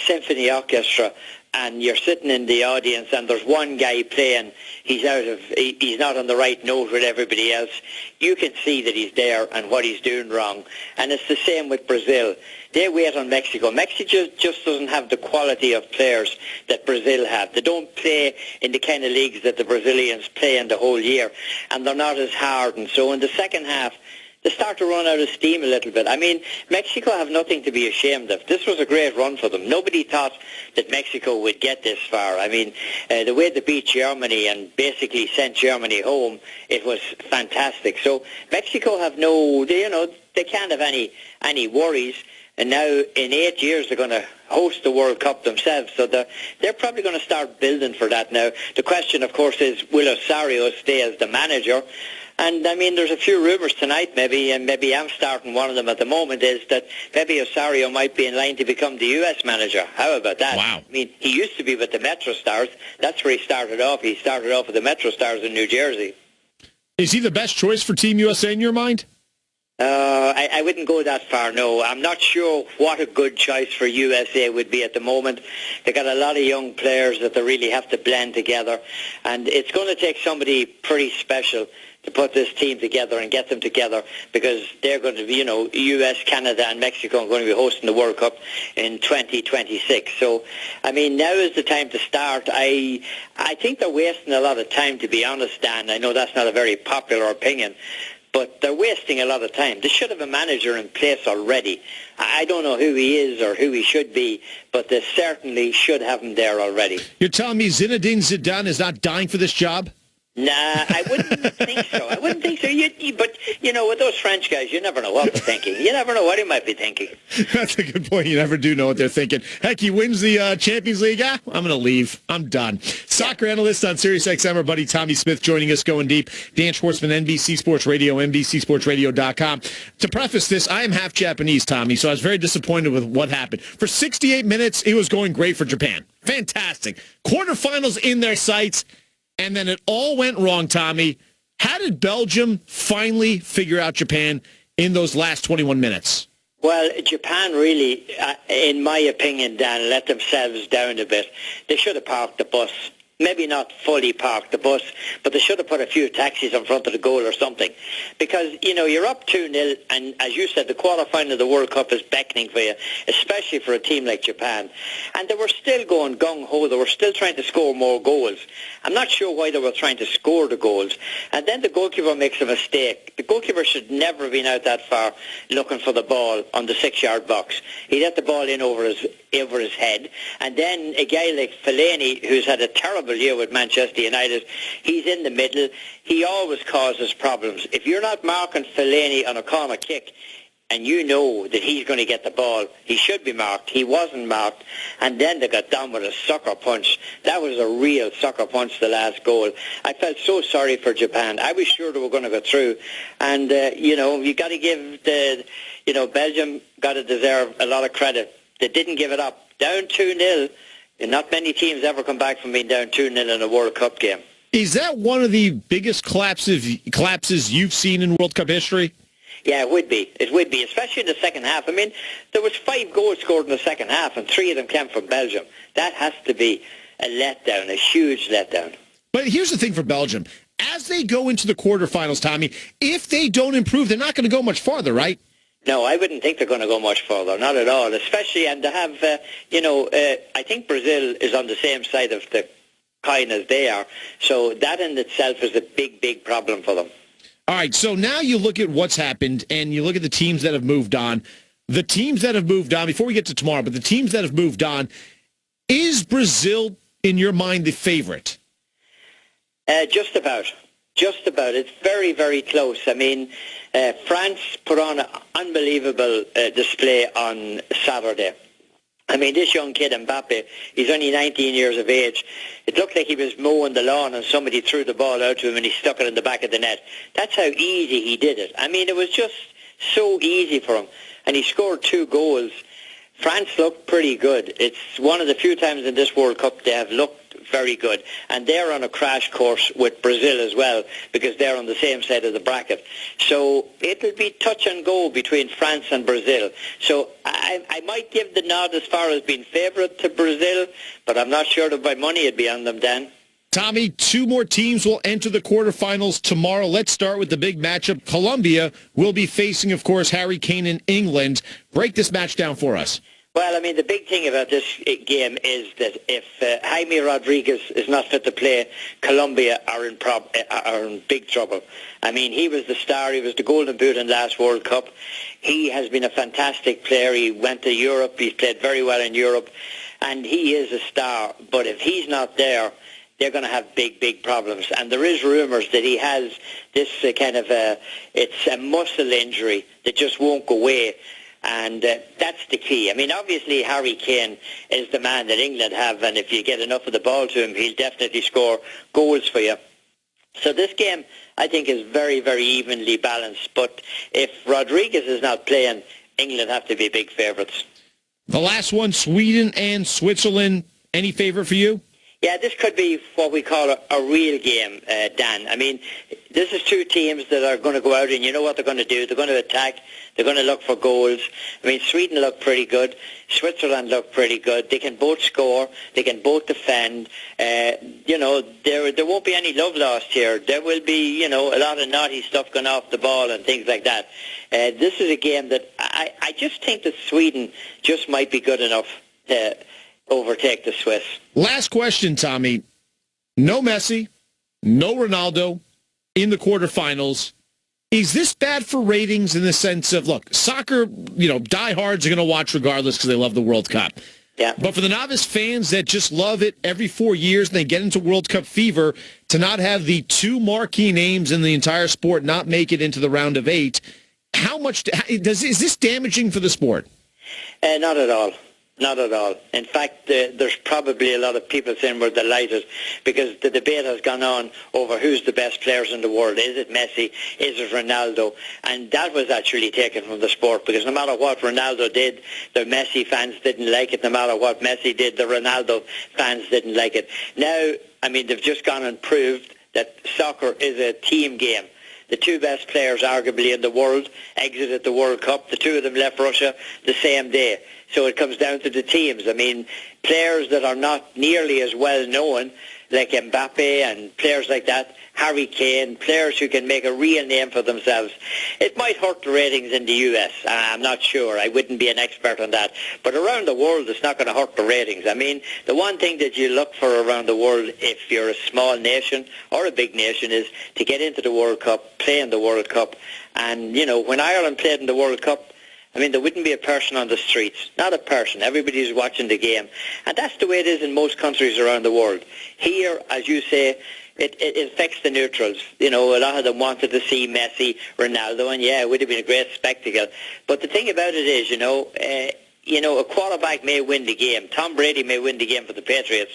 symphony orchestra and you're sitting in the audience and there's one guy playing, he's not on the right note with everybody else. You can see that he's there and what he's doing wrong. And it's the same with Brazil. They wait on Mexico. Mexico just doesn't have the quality of players that Brazil have. They don't play in the kind of leagues that the Brazilians play in the whole year, and they're not as hard. And so in the second half, they start to run out of steam a little bit. I mean, Mexico have nothing to be ashamed of. This was a great run for them. Nobody thought that Mexico would get this far. I mean, the way they beat Germany and basically sent Germany home, it was fantastic. So Mexico have they can't have any worries. And now in 8 years they're going to host the World Cup themselves. So they're probably going to start building for that now. The question, of course, is will Osorio stay as the manager? And, I mean, there's a few rumours tonight, and maybe I'm starting one of them at the moment, is that maybe Osorio might be in line to become the U.S. manager. How about that? Wow. I mean, he used to be with the Metro Stars. That's where he started off. He started off with the Metro Stars in New Jersey. Is he the best choice for Team USA in your mind? I wouldn't go that far, no. I'm not sure what a good choice for USA would be at the moment. They got a lot of young players that they really have to blend together, and it's going to take somebody pretty special to put this team together and get them together, because they're going to be, US, Canada and Mexico are going to be hosting the World Cup in 2026. So, I mean, now is the time to start. I think they're wasting a lot of time, to be honest, Dan. I know that's not a very popular opinion, but they're wasting a lot of time. They should have a manager in place already. I don't know who he is or who he should be, but they certainly should have him there already. You're telling me Zinedine Zidane is not dying for this job? Nah, I wouldn't think so. But, with those French guys, you never know what they're thinking. You never know what he might be thinking. That's a good point. You never do know what they're thinking. Heck, he wins the Champions League. I'm going to leave. I'm done. Soccer analyst on SiriusXM, our buddy Tommy Smyth joining us, going deep. Dan Schwartzman, NBC Sports Radio, NBCSportsRadio.com. To preface this, I am half Japanese, Tommy, so I was very disappointed with what happened. For 68 minutes, it was going great for Japan. Fantastic. Quarterfinals in their sights. And then it all went wrong, Tommy. How did Belgium finally figure out Japan in those last 21 minutes? Well, Japan really, in my opinion, Dan, let themselves down a bit. They should have parked the bus. Maybe not fully parked the bus, but they should have put a few taxis in front of the goal or something. Because, you're up 2-0, and as you said, the quarterfinal of the World Cup is beckoning for you, especially for a team like Japan. And they were still going gung-ho. They were still trying to score more goals. I'm not sure why they were trying to score the goals. And then the goalkeeper makes a mistake. The goalkeeper should never have been out that far looking for the ball on the 6-yard box. He let the ball in over his head. And then a guy like Fellaini, who's had a terrible year with Manchester United, he's in the middle. He always causes problems. If you're not marking Fellaini on a corner kick, and you know that he's going to get the ball, he should be marked. He wasn't marked, and then they got done with a sucker punch. That was a real sucker punch, the last goal. I felt so sorry for Japan. I was sure they were going to go through, and you got to give Belgium got to deserve a lot of credit. They didn't give it up. Down 2-0, and not many teams ever come back from being down 2-0 in a World Cup game. Is that one of the biggest collapses you've seen in World Cup history? Yeah, it would be. It would be, especially in the second half. I mean, there was 5 goals scored in the second half, and 3 of them came from Belgium. That has to be a letdown, a huge letdown. But here's the thing for Belgium. As they go into the quarterfinals, Tommy, if they don't improve, they're not going to go much farther, right? No, I wouldn't think they're going to go much further, not at all, especially, and to have, I think Brazil is on the same side of the coin as they are, so that in itself is a big, big problem for them. All right, so now you look at what's happened, and you look at the teams that have moved on. The teams that have moved on, before we get to tomorrow, but the teams that have moved on, is Brazil, in your mind, the favorite? Just about. Just about. It's very, very close. I mean, France put on an unbelievable display on Saturday. I mean, this young kid, Mbappe, he's only 19 years of age. It looked like he was mowing the lawn and somebody threw the ball out to him and he stuck it in the back of the net. That's how easy he did it. I mean, it was just so easy for him. And he scored 2 goals. France looked pretty good. It's one of the few times in this World Cup they have looked very good. And they're on a crash course with Brazil as well because they're on the same side of the bracket. So it'll be touch and go between France and Brazil. So I might give the nod as far as being favourite to Brazil, but I'm not sure that by money it'd be on them, Dan. Tommy, 2 more teams will enter the quarterfinals tomorrow. Let's start with the big matchup. Colombia will be facing, of course, Harry Kane in England. Break this match down for us. Well, I mean, the big thing about this game is that if Jaime Rodriguez is not fit to play, Colombia are in big trouble. I mean, he was the star. He was the Golden Boot in last World Cup. He has been a fantastic player. He went to Europe. He's played very well in Europe. And he is a star. But if he's not there, they're going to have big, big problems. And there is rumours that he has this it's a muscle injury that just won't go away. And that's the key. I mean, obviously, Harry Kane is the man that England have, and if you get enough of the ball to him, he'll definitely score goals for you. So this game, I think, is very, very evenly balanced. But if Rodriguez is not playing, England have to be big favourites. The last one, Sweden and Switzerland. Any favourite for you? Yeah, this could be what we call a real game, Dan. I mean, this is 2 teams that are going to go out and you know what they're going to do. They're going to attack. They're going to look for goals. I mean, Sweden look pretty good. Switzerland look pretty good. They can both score. They can both defend. There won't be any love lost here. There will be, a lot of naughty stuff going off the ball and things like that. This is a game that I just think that Sweden just might be good enough to overtake the Swiss. Last question, Tommy. No Messi, no Ronaldo in the quarterfinals. Is this bad for ratings in the sense of, look, soccer, diehards are going to watch regardless because they love the World Cup. Yeah. But for the novice fans that just love it every 4 years and they get into World Cup fever, to not have the 2 marquee names in the entire sport not make it into the round of 8, how much is this damaging for the sport? Not at all. Not at all. In fact, there's probably a lot of people saying we're delighted because the debate has gone on over who's the best players in the world. Is it Messi? Is it Ronaldo? And that was actually taken from the sport because no matter what Ronaldo did, the Messi fans didn't like it. No matter what Messi did, the Ronaldo fans didn't like it. Now, I mean, they've just gone and proved that soccer is a team game. The 2 best players, arguably, in the world exited the World Cup. The 2 of them left Russia the same day. So it comes down to the teams. I mean, players that are not nearly as well known, like Mbappe and players like that, Harry Kane, players who can make a real name for themselves. It might hurt the ratings in the US. I'm not sure. I wouldn't be an expert on that. But around the world, it's not going to hurt the ratings. I mean, the one thing that you look for around the world, if you're a small nation or a big nation, is to get into the World Cup, play in the World Cup. And, when Ireland played in the World Cup, I mean, there wouldn't be a person on the streets. Not a person. Everybody's watching the game. And that's the way it is in most countries around the world. Here, as you say, it affects the neutrals. A lot of them wanted to see Messi, Ronaldo, and yeah, it would have been a great spectacle. But the thing about it is, a quarterback may win the game. Tom Brady may win the game for the Patriots,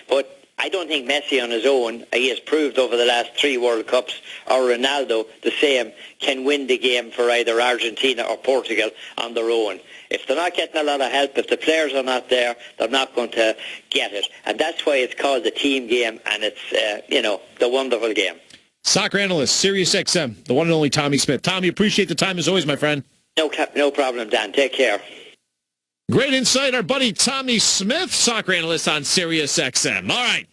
but I don't think Messi on his own, he has proved over the last 3 World Cups, or Ronaldo, the same, can win the game for either Argentina or Portugal on their own. If they're not getting a lot of help, if the players are not there, they're not going to get it. And that's why it's called the team game, and it's, the wonderful game. Soccer analyst, Sirius XM, the one and only Tommy Smyth. Tommy, appreciate the time as always, my friend. No problem, Dan. Take care. Great insight, our buddy Tommy Smyth, soccer analyst on Sirius XM. All right.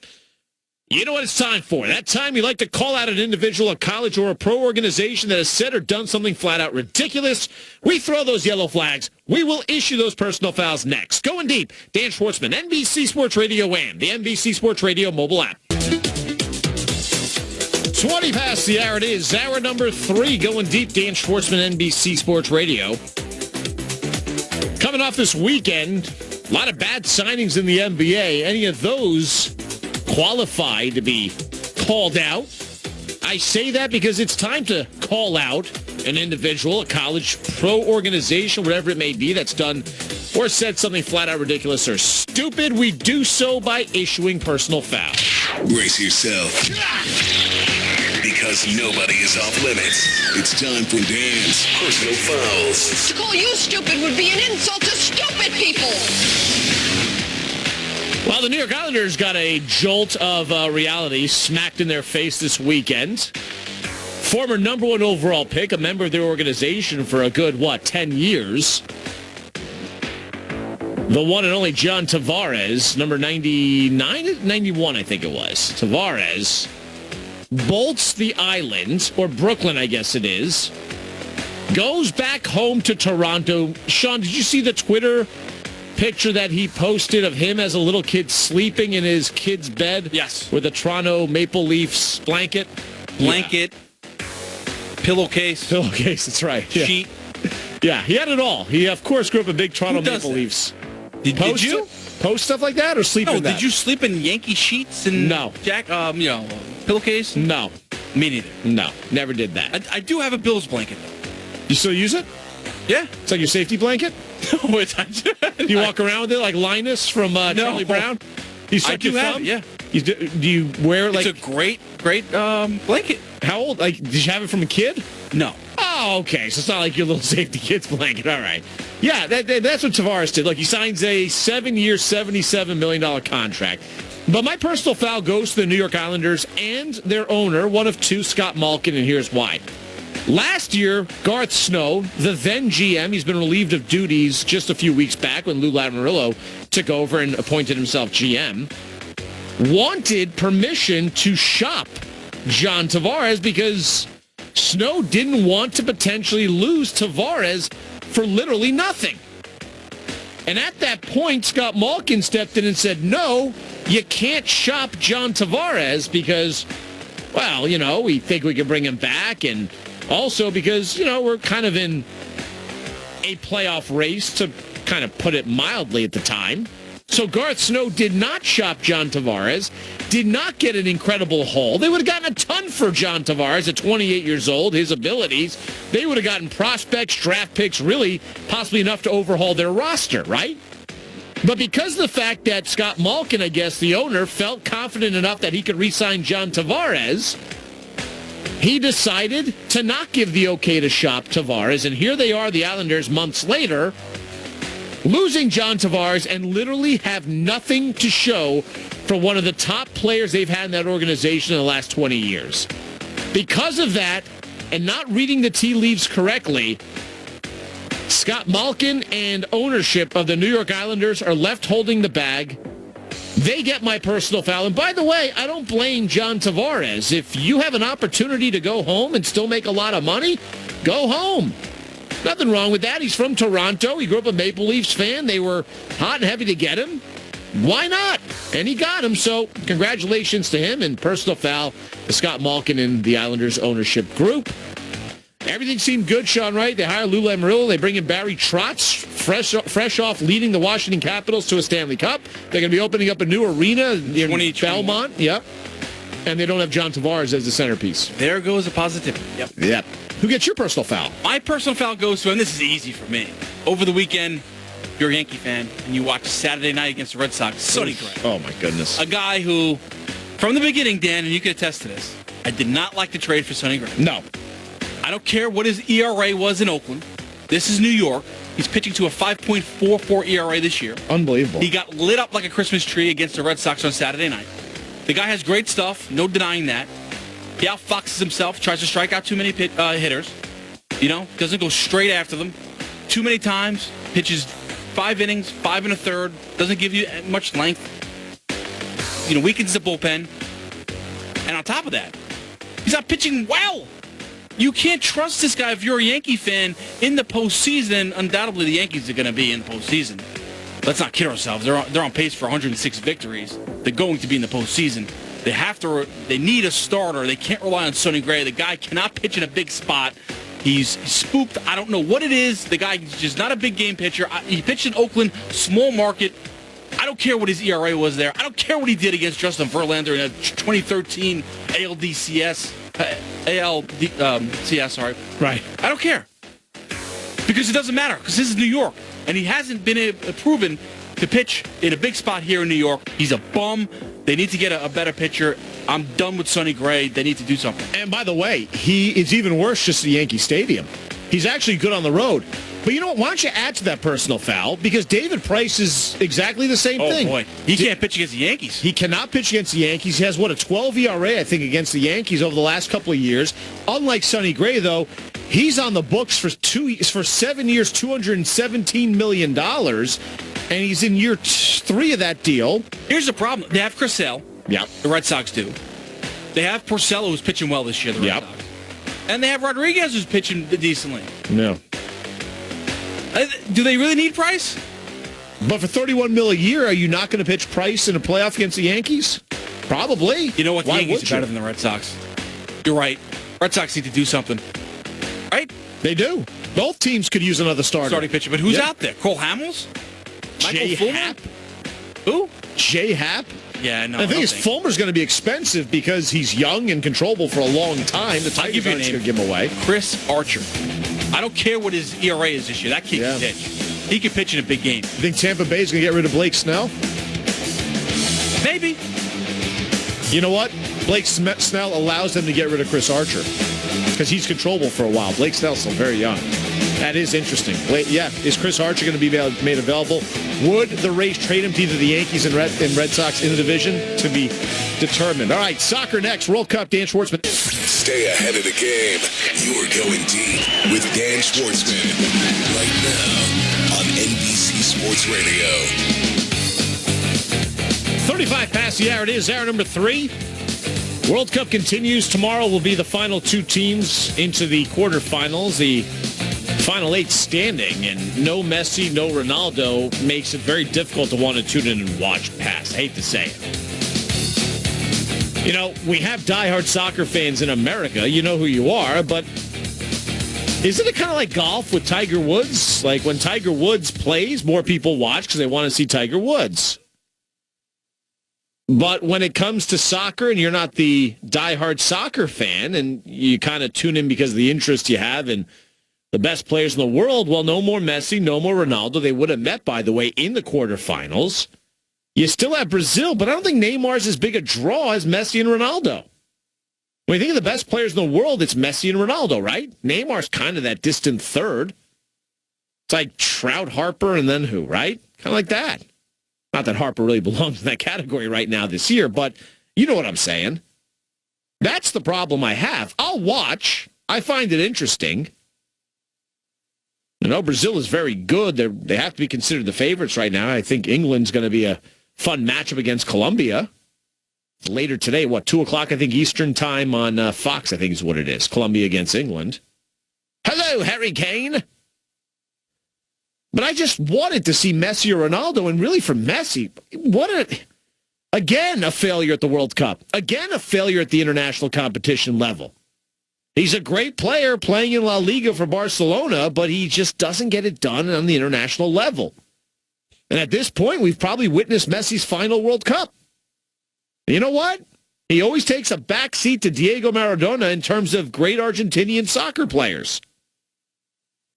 You know what it's time for. That time you like to call out an individual, a college, or a pro organization that has said or done something flat out ridiculous. We throw those yellow flags. We will issue those personal fouls next. Going deep, Dan Schwartzman, NBC Sports Radio and the NBC Sports Radio mobile app. 20 past the hour. It is hour number 3, going deep. Dan Schwartzman, NBC Sports Radio. Coming off this weekend, a lot of bad signings in the NBA. Any of those qualify to be called out? I say that because it's time to call out an individual, a college, pro organization, whatever it may be, that's done or said something flat out ridiculous or stupid. We do so by issuing personal foul. Brace yourself, because nobody is off limits. It's time for Dan's personal fouls. To call you stupid would be an insult to stupid people. Well, the New York Islanders got a jolt of reality smacked in their face this weekend. Former number 1 overall pick, a member of their organization for a good, 10 years. The one and only John Tavares, number 99, 91, I think it was. Tavares bolts the island, or Brooklyn, I guess it is, goes back home to Toronto. Sean, did you see the Twitter picture that he posted of him as a little kid sleeping in his kid's bed? Yes. With a Toronto Maple Leafs blanket? Blanket, pillowcase, That's right. Yeah. sheet. Yeah, he had it all. He, of course, grew up a big Toronto Maple Leafs. Did you post stuff like that or sleep in that? Did you sleep in Yankee sheets and No. pillowcase? No. Me neither. No, never did that. I do have a Bills blanket though. You still use it? Yeah. It's like your safety blanket? No, Do you walk around with it like Linus from Charlie Brown? You I do have it, yeah. Do you wear it like... It's a great blanket. How old? Like, did you have it from a kid? No. Oh, okay. So it's not like your little safety kid's blanket. All right. Yeah, that's what Tavares did. Look, he signs a 7-year, $77 million contract. But my personal foul goes to the New York Islanders and their owner, one of two, Scott Malkin, and here's why. Last year, Garth Snow, the then GM, he's been relieved of duties just a few weeks back when Lou Lamoriello took over and appointed himself GM, wanted permission to shop John Tavares because Snow didn't want to potentially lose Tavares for literally nothing. And at that point, Scott Malkin stepped in and said, no, you can't shop John Tavares because, well, we think we can bring him back, and also because, we're kind of in a playoff race, to kind of put it mildly at the time. So Garth Snow did not shop John Tavares, did not get an incredible haul. They would have gotten a ton for John Tavares at 28 years old, his abilities. They would have gotten prospects, draft picks, really possibly enough to overhaul their roster, right? But because of the fact that Scott Malkin, I guess, the owner, felt confident enough that he could re-sign John Tavares, he decided to not give the okay to shop Tavares. And here they are, the Islanders, months later, losing John Tavares and literally have nothing to show for one of the top players they've had in that organization in the last 20 years. Because of that, and not reading the tea leaves correctly, Scott Malkin and ownership of the New York Islanders are left holding the bag. They get my personal foul. And by the way, I don't blame John Tavares. If you have an opportunity to go home and still make a lot of money, go home. Nothing wrong with that. He's from Toronto. He grew up a Maple Leafs fan. They were hot and heavy to get him. Why not? And he got him. So congratulations to him, and personal foul to Scott Malkin and the Islanders ownership group. Everything seemed good, Sean, right? They hire Lou Lamoriello. They bring in Barry Trotz, fresh off leading the Washington Capitals to a Stanley Cup. They're going to be opening up a new arena in Belmont. Yep. And they don't have John Tavares as the centerpiece. There goes the positivity. Yep. Who gets your personal foul? My personal foul goes to, and this is easy for me. Over the weekend, if you're a Yankee fan, and you watch Saturday night against the Red Sox, Sonny Gray. Oh, my goodness. A guy who, from the beginning, Dan, and you can attest to this, I did not like the trade for Sonny Gray. No. I don't care what his ERA was in Oakland. This is New York. He's pitching to a 5.44 ERA this year. Unbelievable. He got lit up like a Christmas tree against the Red Sox on Saturday night. The guy has great stuff, no denying that. He outfoxes himself, tries to strike out too many hitters. Doesn't go straight after them. Too many times, pitches 5 innings, 5 1/3, doesn't give you much length. Weakens the bullpen. And on top of that, he's not pitching well. You can't trust this guy if you're a Yankee fan in the postseason. Undoubtedly, the Yankees are going to be in the postseason. Let's not kid ourselves. They're on pace for 106 victories. They're going to be in the postseason. They need a starter. They can't rely on Sonny Gray. The guy cannot pitch in a big spot. He's spooked. I don't know what it is. The guy's just not a big game pitcher. He pitched in Oakland, small market. I don't care what his ERA was there. I don't care what he did against Justin Verlander in a 2013 ALDCS. Sorry. Right. I don't care. Because it doesn't matter, because this is New York. And he hasn't been proven to pitch in a big spot here in New York. He's a bum. They need to get a better pitcher. I'm done with Sonny Gray. They need to do something. And by the way, he is even worse just at Yankee Stadium. He's actually good on the road. But you know what? Why don't you add to that personal foul? Because David Price is exactly the same thing. Oh, boy. He can't pitch against the Yankees. He cannot pitch against the Yankees. He has, a 12 ERA, I think, against the Yankees over the last couple of years. Unlike Sonny Gray, though, he's on the books for 7 years, $217 million. And he's in year 3 of that deal. Here's the problem. They have Chris Sale. Yeah. The Red Sox do. They have Porcello, who's pitching well this year, the Red Sox. And they have Rodriguez, who's pitching decently. No. Do they really need Price? But for $31 million a year, are you not going to pitch Price in a playoff against the Yankees? Probably. You know what? The Why Yankees would are better than the Red Sox. You're right. Red Sox need to do something. Right? They do. Both teams could use another starting pitcher. But who's out there? Cole Hamels? Jay Happ. Who? Jay Happ. Yeah, no. The thing is, Fulmer's going to be expensive because he's young and controllable for a long time. The Tigers aren't going to give him away. Chris Archer. I don't care what his ERA is this year. That kid can pitch. He can pitch in a big game. You think Tampa Bay's going to get rid of Blake Snell? Maybe. You know what? Blake Snell allows them to get rid of Chris Archer because he's controllable for a while. Blake Snell's still very young. That is interesting. Is Chris Archer going to be made available? Would the Rays trade him to either the Yankees and Red Sox in the division? To be determined. All right, soccer next. World Cup, Dan Schwartzman. Stay ahead of the game. You are going deep with Dan Schwartzman right now on NBC Sports Radio. 35 past the hour. It is hour number 3. World Cup continues. Tomorrow will be the final 2 teams into the quarterfinals. The final 8 standing, and no Messi, no Ronaldo makes it very difficult to want to tune in and watch pass. Hate to say it. You know, we have diehard soccer fans in America. You know who you are, but isn't it kind of like golf with Tiger Woods? Like when Tiger Woods plays, more people watch because they want to see Tiger Woods. But when it comes to soccer and you're not the diehard soccer fan and you kind of tune in because of the interest you have in the best players in the world, well, no more Messi, no more Ronaldo. They would have met, by the way, in the quarterfinals. You still have Brazil, but I don't think Neymar's as big a draw as Messi and Ronaldo. When you think of the best players in the world, it's Messi and Ronaldo, right? Neymar's kind of that distant third. It's like Trout, Harper, and then who, right? Kind of like that. Not that Harper really belongs in that category right now this year, but you know what I'm saying. That's the problem I have. I'll watch. I find it interesting. You know, Brazil is very good. They have to be considered the favorites right now. I think England's going to be a fun matchup against Colombia. Later today, 2 o'clock, I think, Eastern time on Fox, I think is what it is. Colombia against England. Hello, Harry Kane. But I just wanted to see Messi or Ronaldo, and really for Messi, again, a failure at the World Cup. Again, a failure at the international competition level. He's a great player playing in La Liga for Barcelona, but he just doesn't get it done on the international level. And at this point, we've probably witnessed Messi's final World Cup. And you know what? He always takes a backseat to Diego Maradona in terms of great Argentinian soccer players.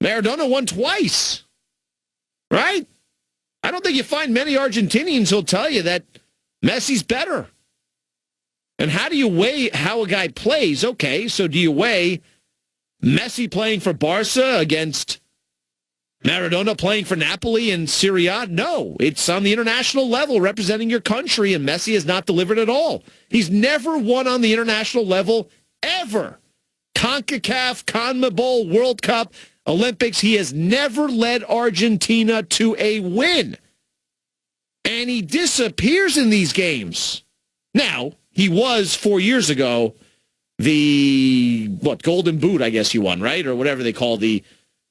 Maradona won twice, right? I don't think you find many Argentinians who'll tell you that Messi's better. And how do you weigh how a guy plays? Okay, so do you weigh Messi playing for Barca against Maradona playing for Napoli and Serie A? No, it's on the international level representing your country, and Messi has not delivered at all. He's never won on the international level, ever. CONCACAF, CONMEBOL, World Cup, Olympics, he has never led Argentina to a win. And he disappears in these games. Now, he was 4 years ago the, Golden Boot, I guess he won, right? Or whatever they call the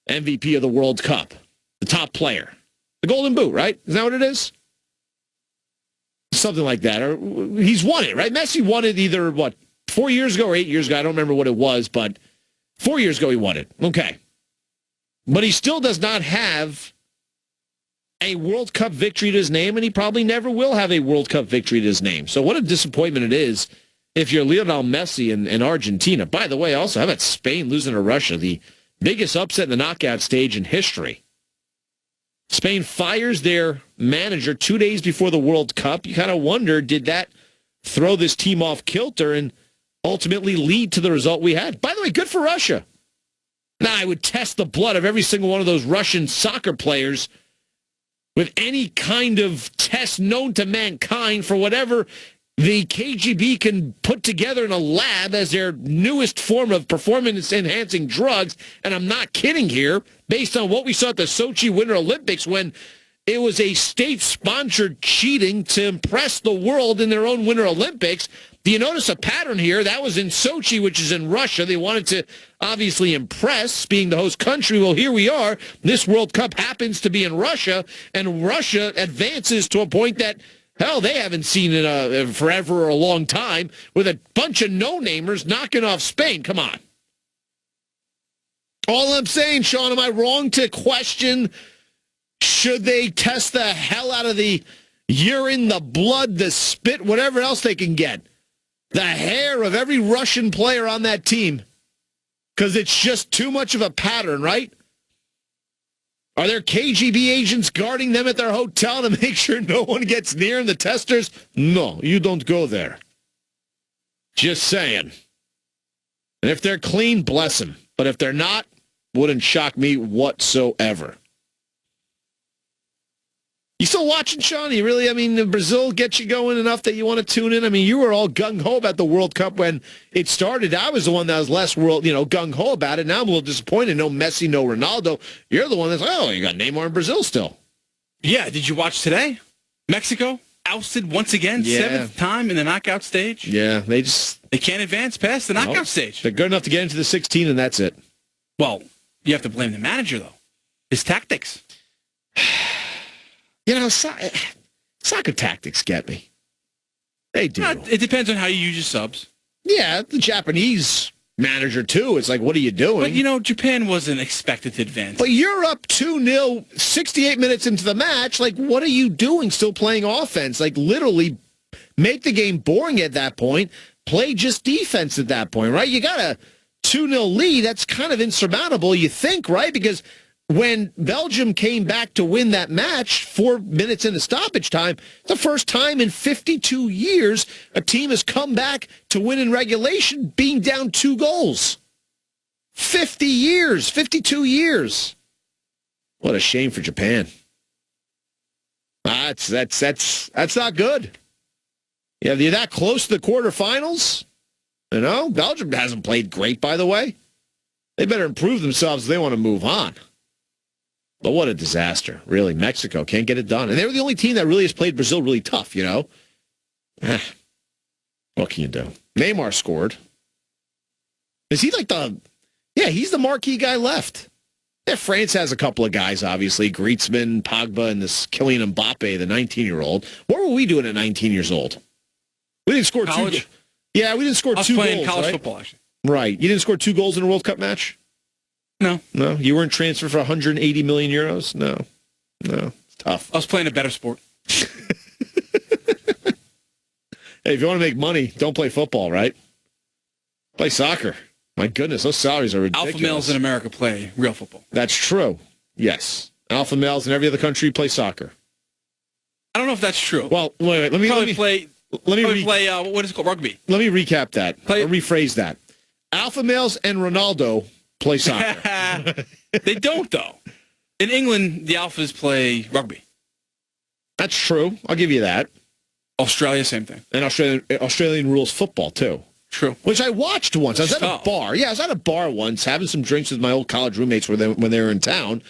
MVP of the World Cup. The top player. The Golden Boot, right? Isn't that what it is? Something like that. Or he's won it, right? Messi won it either, 4 years ago or 8 years ago? I don't remember what it was, but 4 years ago he won it. Okay. But he still does not have a World Cup victory to his name, and he probably never will have a World Cup victory to his name. So what a disappointment it is if you're Lionel Messi and Argentina. By the way, also, how about Spain losing to Russia, the biggest upset in the knockout stage in history? Spain fires their manager 2 days before the World Cup. You kind of wonder, did that throw this team off kilter and ultimately lead to the result we had? By the way, good for Russia. Now, I would test the blood of every single one of those Russian soccer players with any kind of test known to mankind for whatever the KGB can put together in a lab as their newest form of performance-enhancing drugs. And I'm not kidding here, based on what we saw at the Sochi Winter Olympics when it was a state-sponsored cheating to impress the world in their own Winter Olympics. Do you notice a pattern here? That was in Sochi, which is in Russia. They wanted to obviously impress, being the host country. Well, here we are. This World Cup happens to be in Russia, and Russia advances to a point that, hell, they haven't seen in forever or a long time, with a bunch of no-namers knocking off Spain. Come on. All I'm saying, Sean, am I wrong to question, should they test the hell out of the urine, the blood, the spit, whatever else they can get, the hair of every Russian player on that team? Because it's just too much of a pattern, right? Are there KGB agents guarding them at their hotel to make sure no one gets near them, the testers? No, you don't go there. Just saying. And if they're clean, bless them. But if they're not, wouldn't shock me whatsoever. You still watching, Sean? You really, Brazil gets you going enough that you want to tune in? You were all gung-ho about the World Cup when it started. I was the one that was less gung-ho about it. Now I'm a little disappointed. No Messi, no Ronaldo. You're the one that's like, oh, you got Neymar in Brazil still. Yeah, did you watch today? Mexico ousted once again, seventh time in the knockout stage. Yeah, they can't advance past the knockout stage. They're good enough to get into the 16, and that's it. Well, you have to blame the manager, though. His tactics. Soccer tactics get me. They do. It depends on how you use your subs. Yeah, the Japanese manager, too. It's like, what are you doing? But, Japan wasn't expected to advance. But you're up 2-0, 68 minutes into the match. Like, what are you doing still playing offense? Like, literally make the game boring at that point. Play just defense at that point, right? You got a 2-0 lead. That's kind of insurmountable, you think, right? Because when Belgium came back to win that match 4 minutes into stoppage time, the first time in 52 years a team has come back to win in regulation being down 2 goals. 50 years, 52 years. What a shame for Japan. That's not good. Yeah, you're that close to the quarterfinals. Belgium hasn't played great, by the way. They better improve themselves if they want to move on. But what a disaster, really. Mexico can't get it done. And they were the only team that really has played Brazil really tough, What can you do? Neymar scored. Is he he's the marquee guy left. Yeah, France has a couple of guys, obviously. Griezmann, Pogba, and this Kylian Mbappe, the 19-year-old. What were we doing at 19 years old? We didn't score college? 2. Yeah, we didn't score 2 goals, I was playing college football, actually. Right. You didn't score 2 goals in a World Cup match? No. No? You weren't transferred for 180 million euros? No. It's tough. I was playing a better sport. Hey, if you want to make money, don't play football, right? Play soccer. My goodness, those salaries are ridiculous. Alpha males in America play real football. That's true. Yes. Alpha males in every other country play soccer. I don't know if that's true. Well, wait. Let me play what is it called? Rugby. Let me recap that. Or rephrase that. Alpha males and Ronaldo play soccer. They don't, though. In England, the Alphas play rugby. That's true. I'll give you that. Australia, same thing. And Australian rules football, too. True. Which I watched once. I was at a bar. Yeah, I was at a bar once having some drinks with my old college roommates when they were in town.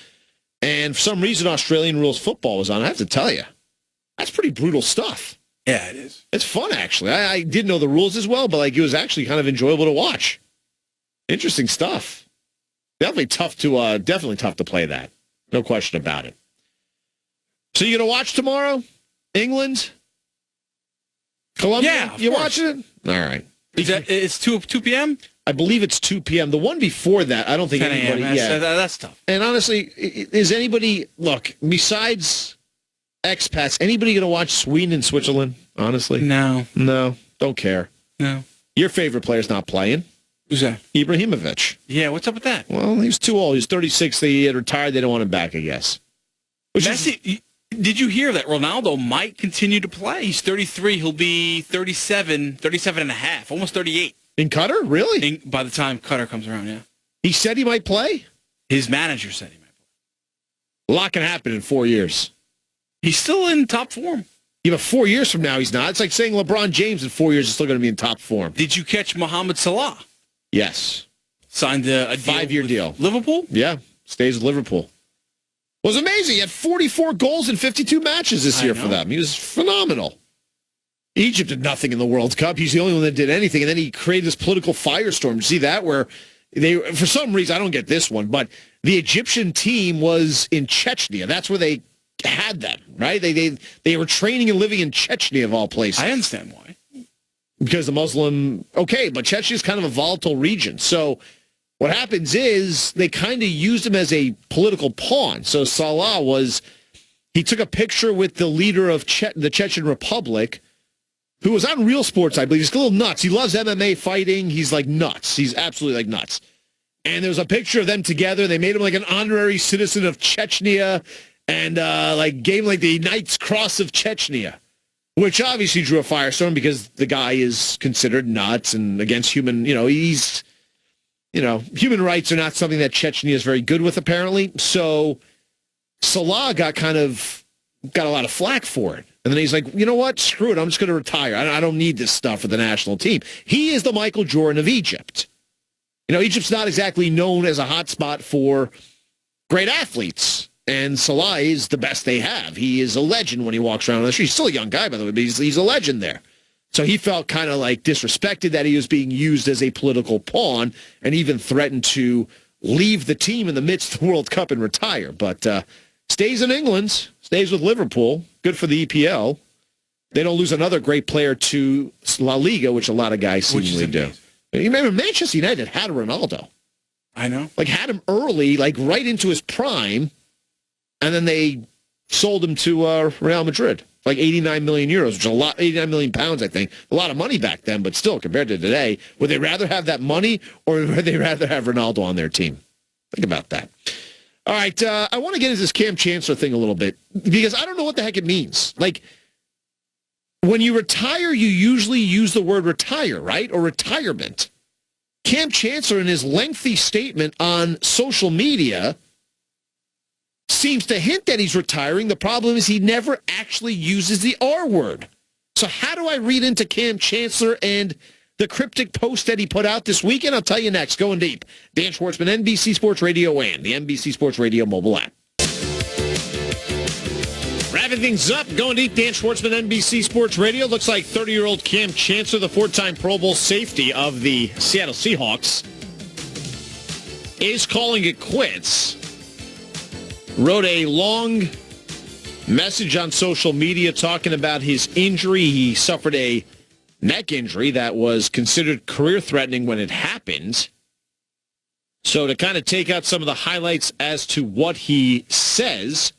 And for some reason, Australian rules football was on. I have to tell you, that's pretty brutal stuff. Yeah, it is. It's fun, actually. I didn't know the rules as well, but it was actually kind of enjoyable to watch. Interesting stuff. Definitely tough to play that. No question about it. So you going to watch tomorrow? England? Columbia? Yeah, of you course. watching it? All right. It's 2 p.m.? I believe it's 2 p.m. The one before that, I don't think 10 a.m. anybody... That's tough. And honestly, is anybody... Look, besides expats, anybody going to watch Sweden and Switzerland, honestly? No. No, don't care. No. Your favorite player's not playing. Who's that? Ibrahimovic. Yeah, what's up with that? Well, he was too old. He was 36. They had retired. They don't want him back, I guess. Messi, did you hear that Ronaldo might continue to play? He's 33. He'll be 37 and a half, almost 38. In Qatar? Really? By the time Qatar comes around, yeah. He said he might play? His manager said he might play. A lot can happen in 4 years. He's still in top form. Yeah, but 4 years from now, he's not. It's like saying LeBron James in 4 years is still going to be in top form. Did you catch Mohamed Salah? Yes. Signed a 5-year deal. Liverpool? Yeah, stays with Liverpool. Was amazing. He had 44 goals in 52 matches this year for them. He was phenomenal. Egypt did nothing in the World Cup. He's the only one that did anything. And then he created this political firestorm. You see that? Where they, for some reason, I don't get this one, but the Egyptian team was in Chechnya. That's where they had them, right? They were training and living in Chechnya, of all places. I understand why. Because the Muslim, okay, but Chechnya is kind of a volatile region. So what happens is they kind of used him as a political pawn. So Salah he took a picture with the leader of the Chechen Republic, who was on Real Sports, I believe. He's a little nuts. He loves MMA fighting. He's like nuts. He's absolutely like nuts. And there was a picture of them together. They made him like an honorary citizen of Chechnya and gave him like the Knight's Cross of Chechnya, which obviously drew a firestorm because the guy is considered nuts and against human rights are not something that Chechnya is very good with, apparently. So Salah got a lot of flack for it. And then he's like, you know what? Screw it. I'm just going to retire. I don't need this stuff for the national team. He is the Michael Jordan of Egypt. Egypt's not exactly known as a hotspot for great athletes. And Salah is the best they have. He is a legend when he walks around on the street. He's still a young guy, by the way, but he's a legend there. So he felt kind of like disrespected that he was being used as a political pawn and even threatened to leave the team in the midst of the World Cup and retire. But stays in England, stays with Liverpool. Good for the EPL. They don't lose another great player to La Liga, which a lot of guys seemingly do. You remember Manchester United had Ronaldo. I know. Had him early, right into his prime, and then they sold him to Real Madrid. 89 million euros, which is a lot, 89 million pounds, I think. A lot of money back then, but still, compared to today, would they rather have that money or would they rather have Ronaldo on their team? Think about that. All right, I want to get into this Cam Chancellor thing a little bit because I don't know what the heck it means. When you retire, you usually use the word retire, right? Or retirement. Cam Chancellor, in his lengthy statement on social media, seems to hint that he's retiring. The problem is he never actually uses the R word. So how do I read into Cam Chancellor and the cryptic post that he put out this weekend? I'll tell you next. Going deep. Dan Schwartzman, NBC Sports Radio and the NBC Sports Radio mobile app. Wrapping things up, going deep, Dan Schwartzman, NBC Sports Radio. Looks like 30-year-old Cam Chancellor, the four-time Pro Bowl safety of the Seattle Seahawks, is calling it quits. Wrote a long message on social media talking about his injury. He suffered a neck injury that was considered career-threatening when it happened. So to kind of take out some of the highlights as to what he says,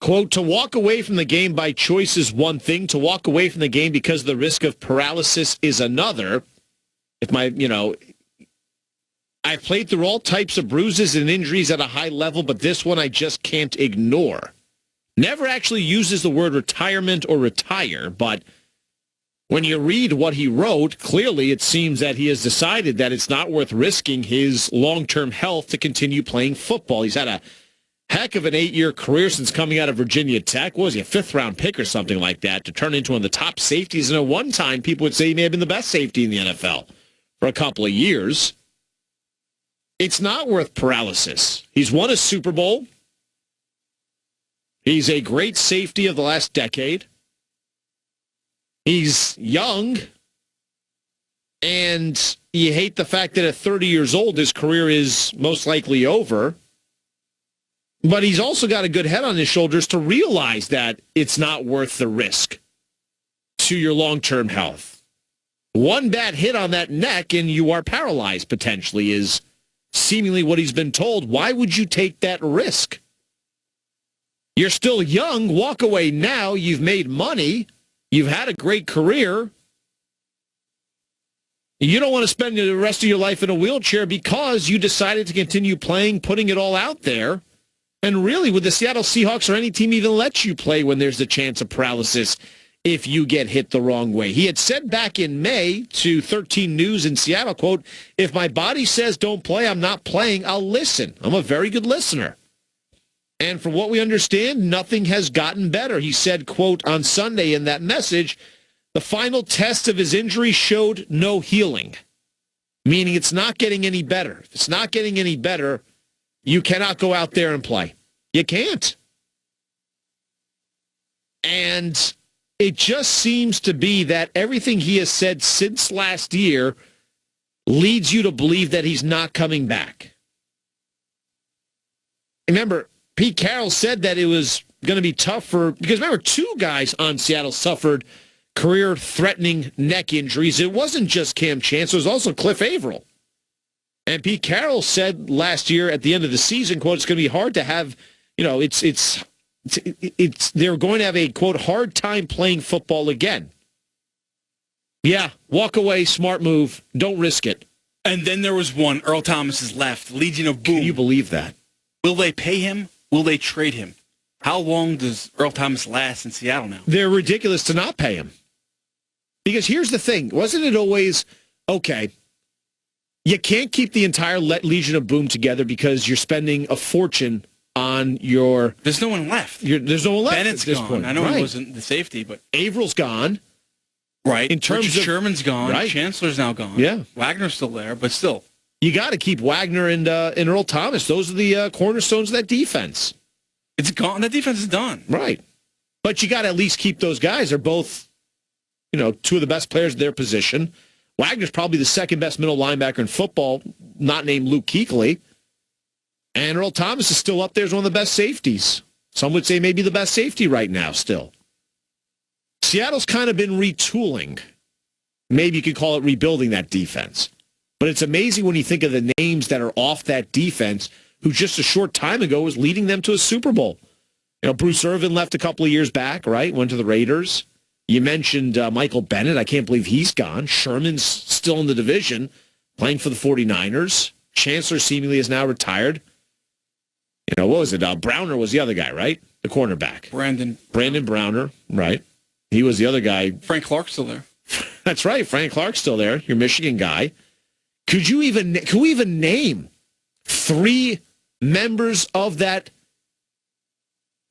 quote, to walk away from the game by choice is one thing. To walk away from the game because of the risk of paralysis is another. I've played through all types of bruises and injuries at a high level, but this one I just can't ignore. Never actually uses the word retirement or retire, but when you read what he wrote, clearly it seems that he has decided that it's not worth risking his long-term health to continue playing football. He's had a heck of an 8-year career since coming out of Virginia Tech. What was he, a 5th-round pick or something like that, to turn into one of the top safeties? And at one time, people would say he may have been the best safety in the NFL for a couple of years. It's not worth paralysis. He's won a Super Bowl. He's a great safety of the last decade. He's young. And you hate the fact that at 30 years old, his career is most likely over. But he's also got a good head on his shoulders to realize that it's not worth the risk to your long-term health. One bad hit on that neck and you are paralyzed, potentially, is seemingly what he's been told. Why would you take that risk? You're still young. Walk away now. You've made money. You've had a great career. You don't want to spend the rest of your life in a wheelchair because you decided to continue playing, putting it all out there. And really, would the Seattle Seahawks or any team even let you play when there's the chance of paralysis if you get hit the wrong way? He had said back in May to 13 News in Seattle, quote, "If my body says don't play, I'm not playing. I'll listen. I'm a very good listener." And from what we understand, nothing has gotten better. He said, quote, on Sunday in that message, the final test of his injury showed no healing, meaning it's not getting any better. If it's not getting any better, you cannot go out there and play. You can't. And it just seems to be that everything he has said since last year leads you to believe that he's not coming back. Remember, Pete Carroll said that it was going to be tough because remember, two guys on Seattle suffered career-threatening neck injuries. It wasn't just Cam Chancellor, it was also Cliff Averill. And Pete Carroll said last year at the end of the season, quote, it's going to be hard to have, they're going to have a, quote, hard time playing football again. Yeah, walk away, smart move, don't risk it. And then there was one, Earl Thomas is left, Legion of Boom. Can you believe that? Will they pay him? Will they trade him? How long does Earl Thomas last in Seattle now? They're ridiculous to not pay him. Because here's the thing. Wasn't it always, okay, you can't keep the entire Legion of Boom together because you're spending a fortune on your... There's no one left. There's no one left Bennett's at this gone. point. I know right. He wasn't the safety, but... Averill's gone. Right. In terms Richard of... Sherman's gone. Right. Chancellor's now gone. Yeah. Wagner's still there, but still. You got to keep Wagner and Earl Thomas. Those are the cornerstones of that defense. It's gone. That defense is done. Right. But you got to at least keep those guys. They're both, two of the best players in their position. Wagner's probably the second best middle linebacker in football, not named Luke Kuechly. And Earl Thomas is still up there as one of the best safeties. Some would say maybe the best safety right now still. Seattle's kind of been retooling. Maybe you could call it rebuilding that defense. But it's amazing when you think of the names that are off that defense who just a short time ago was leading them to a Super Bowl. Bruce Irvin left a couple of years back, right? Went to the Raiders. You mentioned Michael Bennett. I can't believe he's gone. Sherman's still in the division, playing for the 49ers. Chancellor seemingly is now retired. What was it? Browner was the other guy, right? The cornerback. Brandon Browner, right. He was the other guy. Frank Clark's still there. That's right. Frank Clark's still there, your Michigan guy. Could we even name three members of that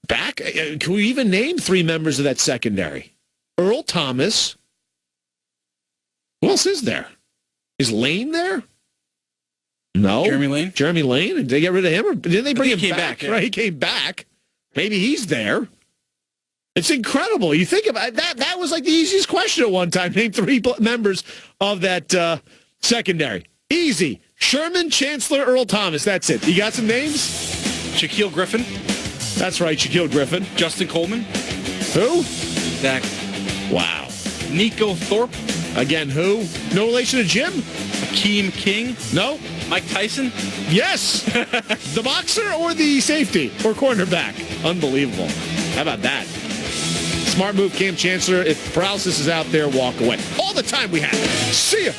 back? Can we even name three members of that secondary? Earl Thomas. Who else is there? Is Lane there? No. Jeremy Lane? Did they get rid of him? Or didn't they bring him back? Yeah. Right, he came back. Maybe he's there. It's incredible. You think about that. That was like the easiest question at one time. Name three members of that secondary. Easy. Sherman, Chancellor, Earl Thomas. That's it. You got some names? Shaquille Griffin. That's right, Shaquille Griffin. Justin Coleman. Who? Exactly. Wow. Nico Thorpe. Again, who? No relation to Jim? Akeem King. No. Mike Tyson. Yes. The boxer or the safety or cornerback? Unbelievable. How about that? Smart move, Cam Chancellor. If paralysis is out there, walk away. All the time we have. See ya.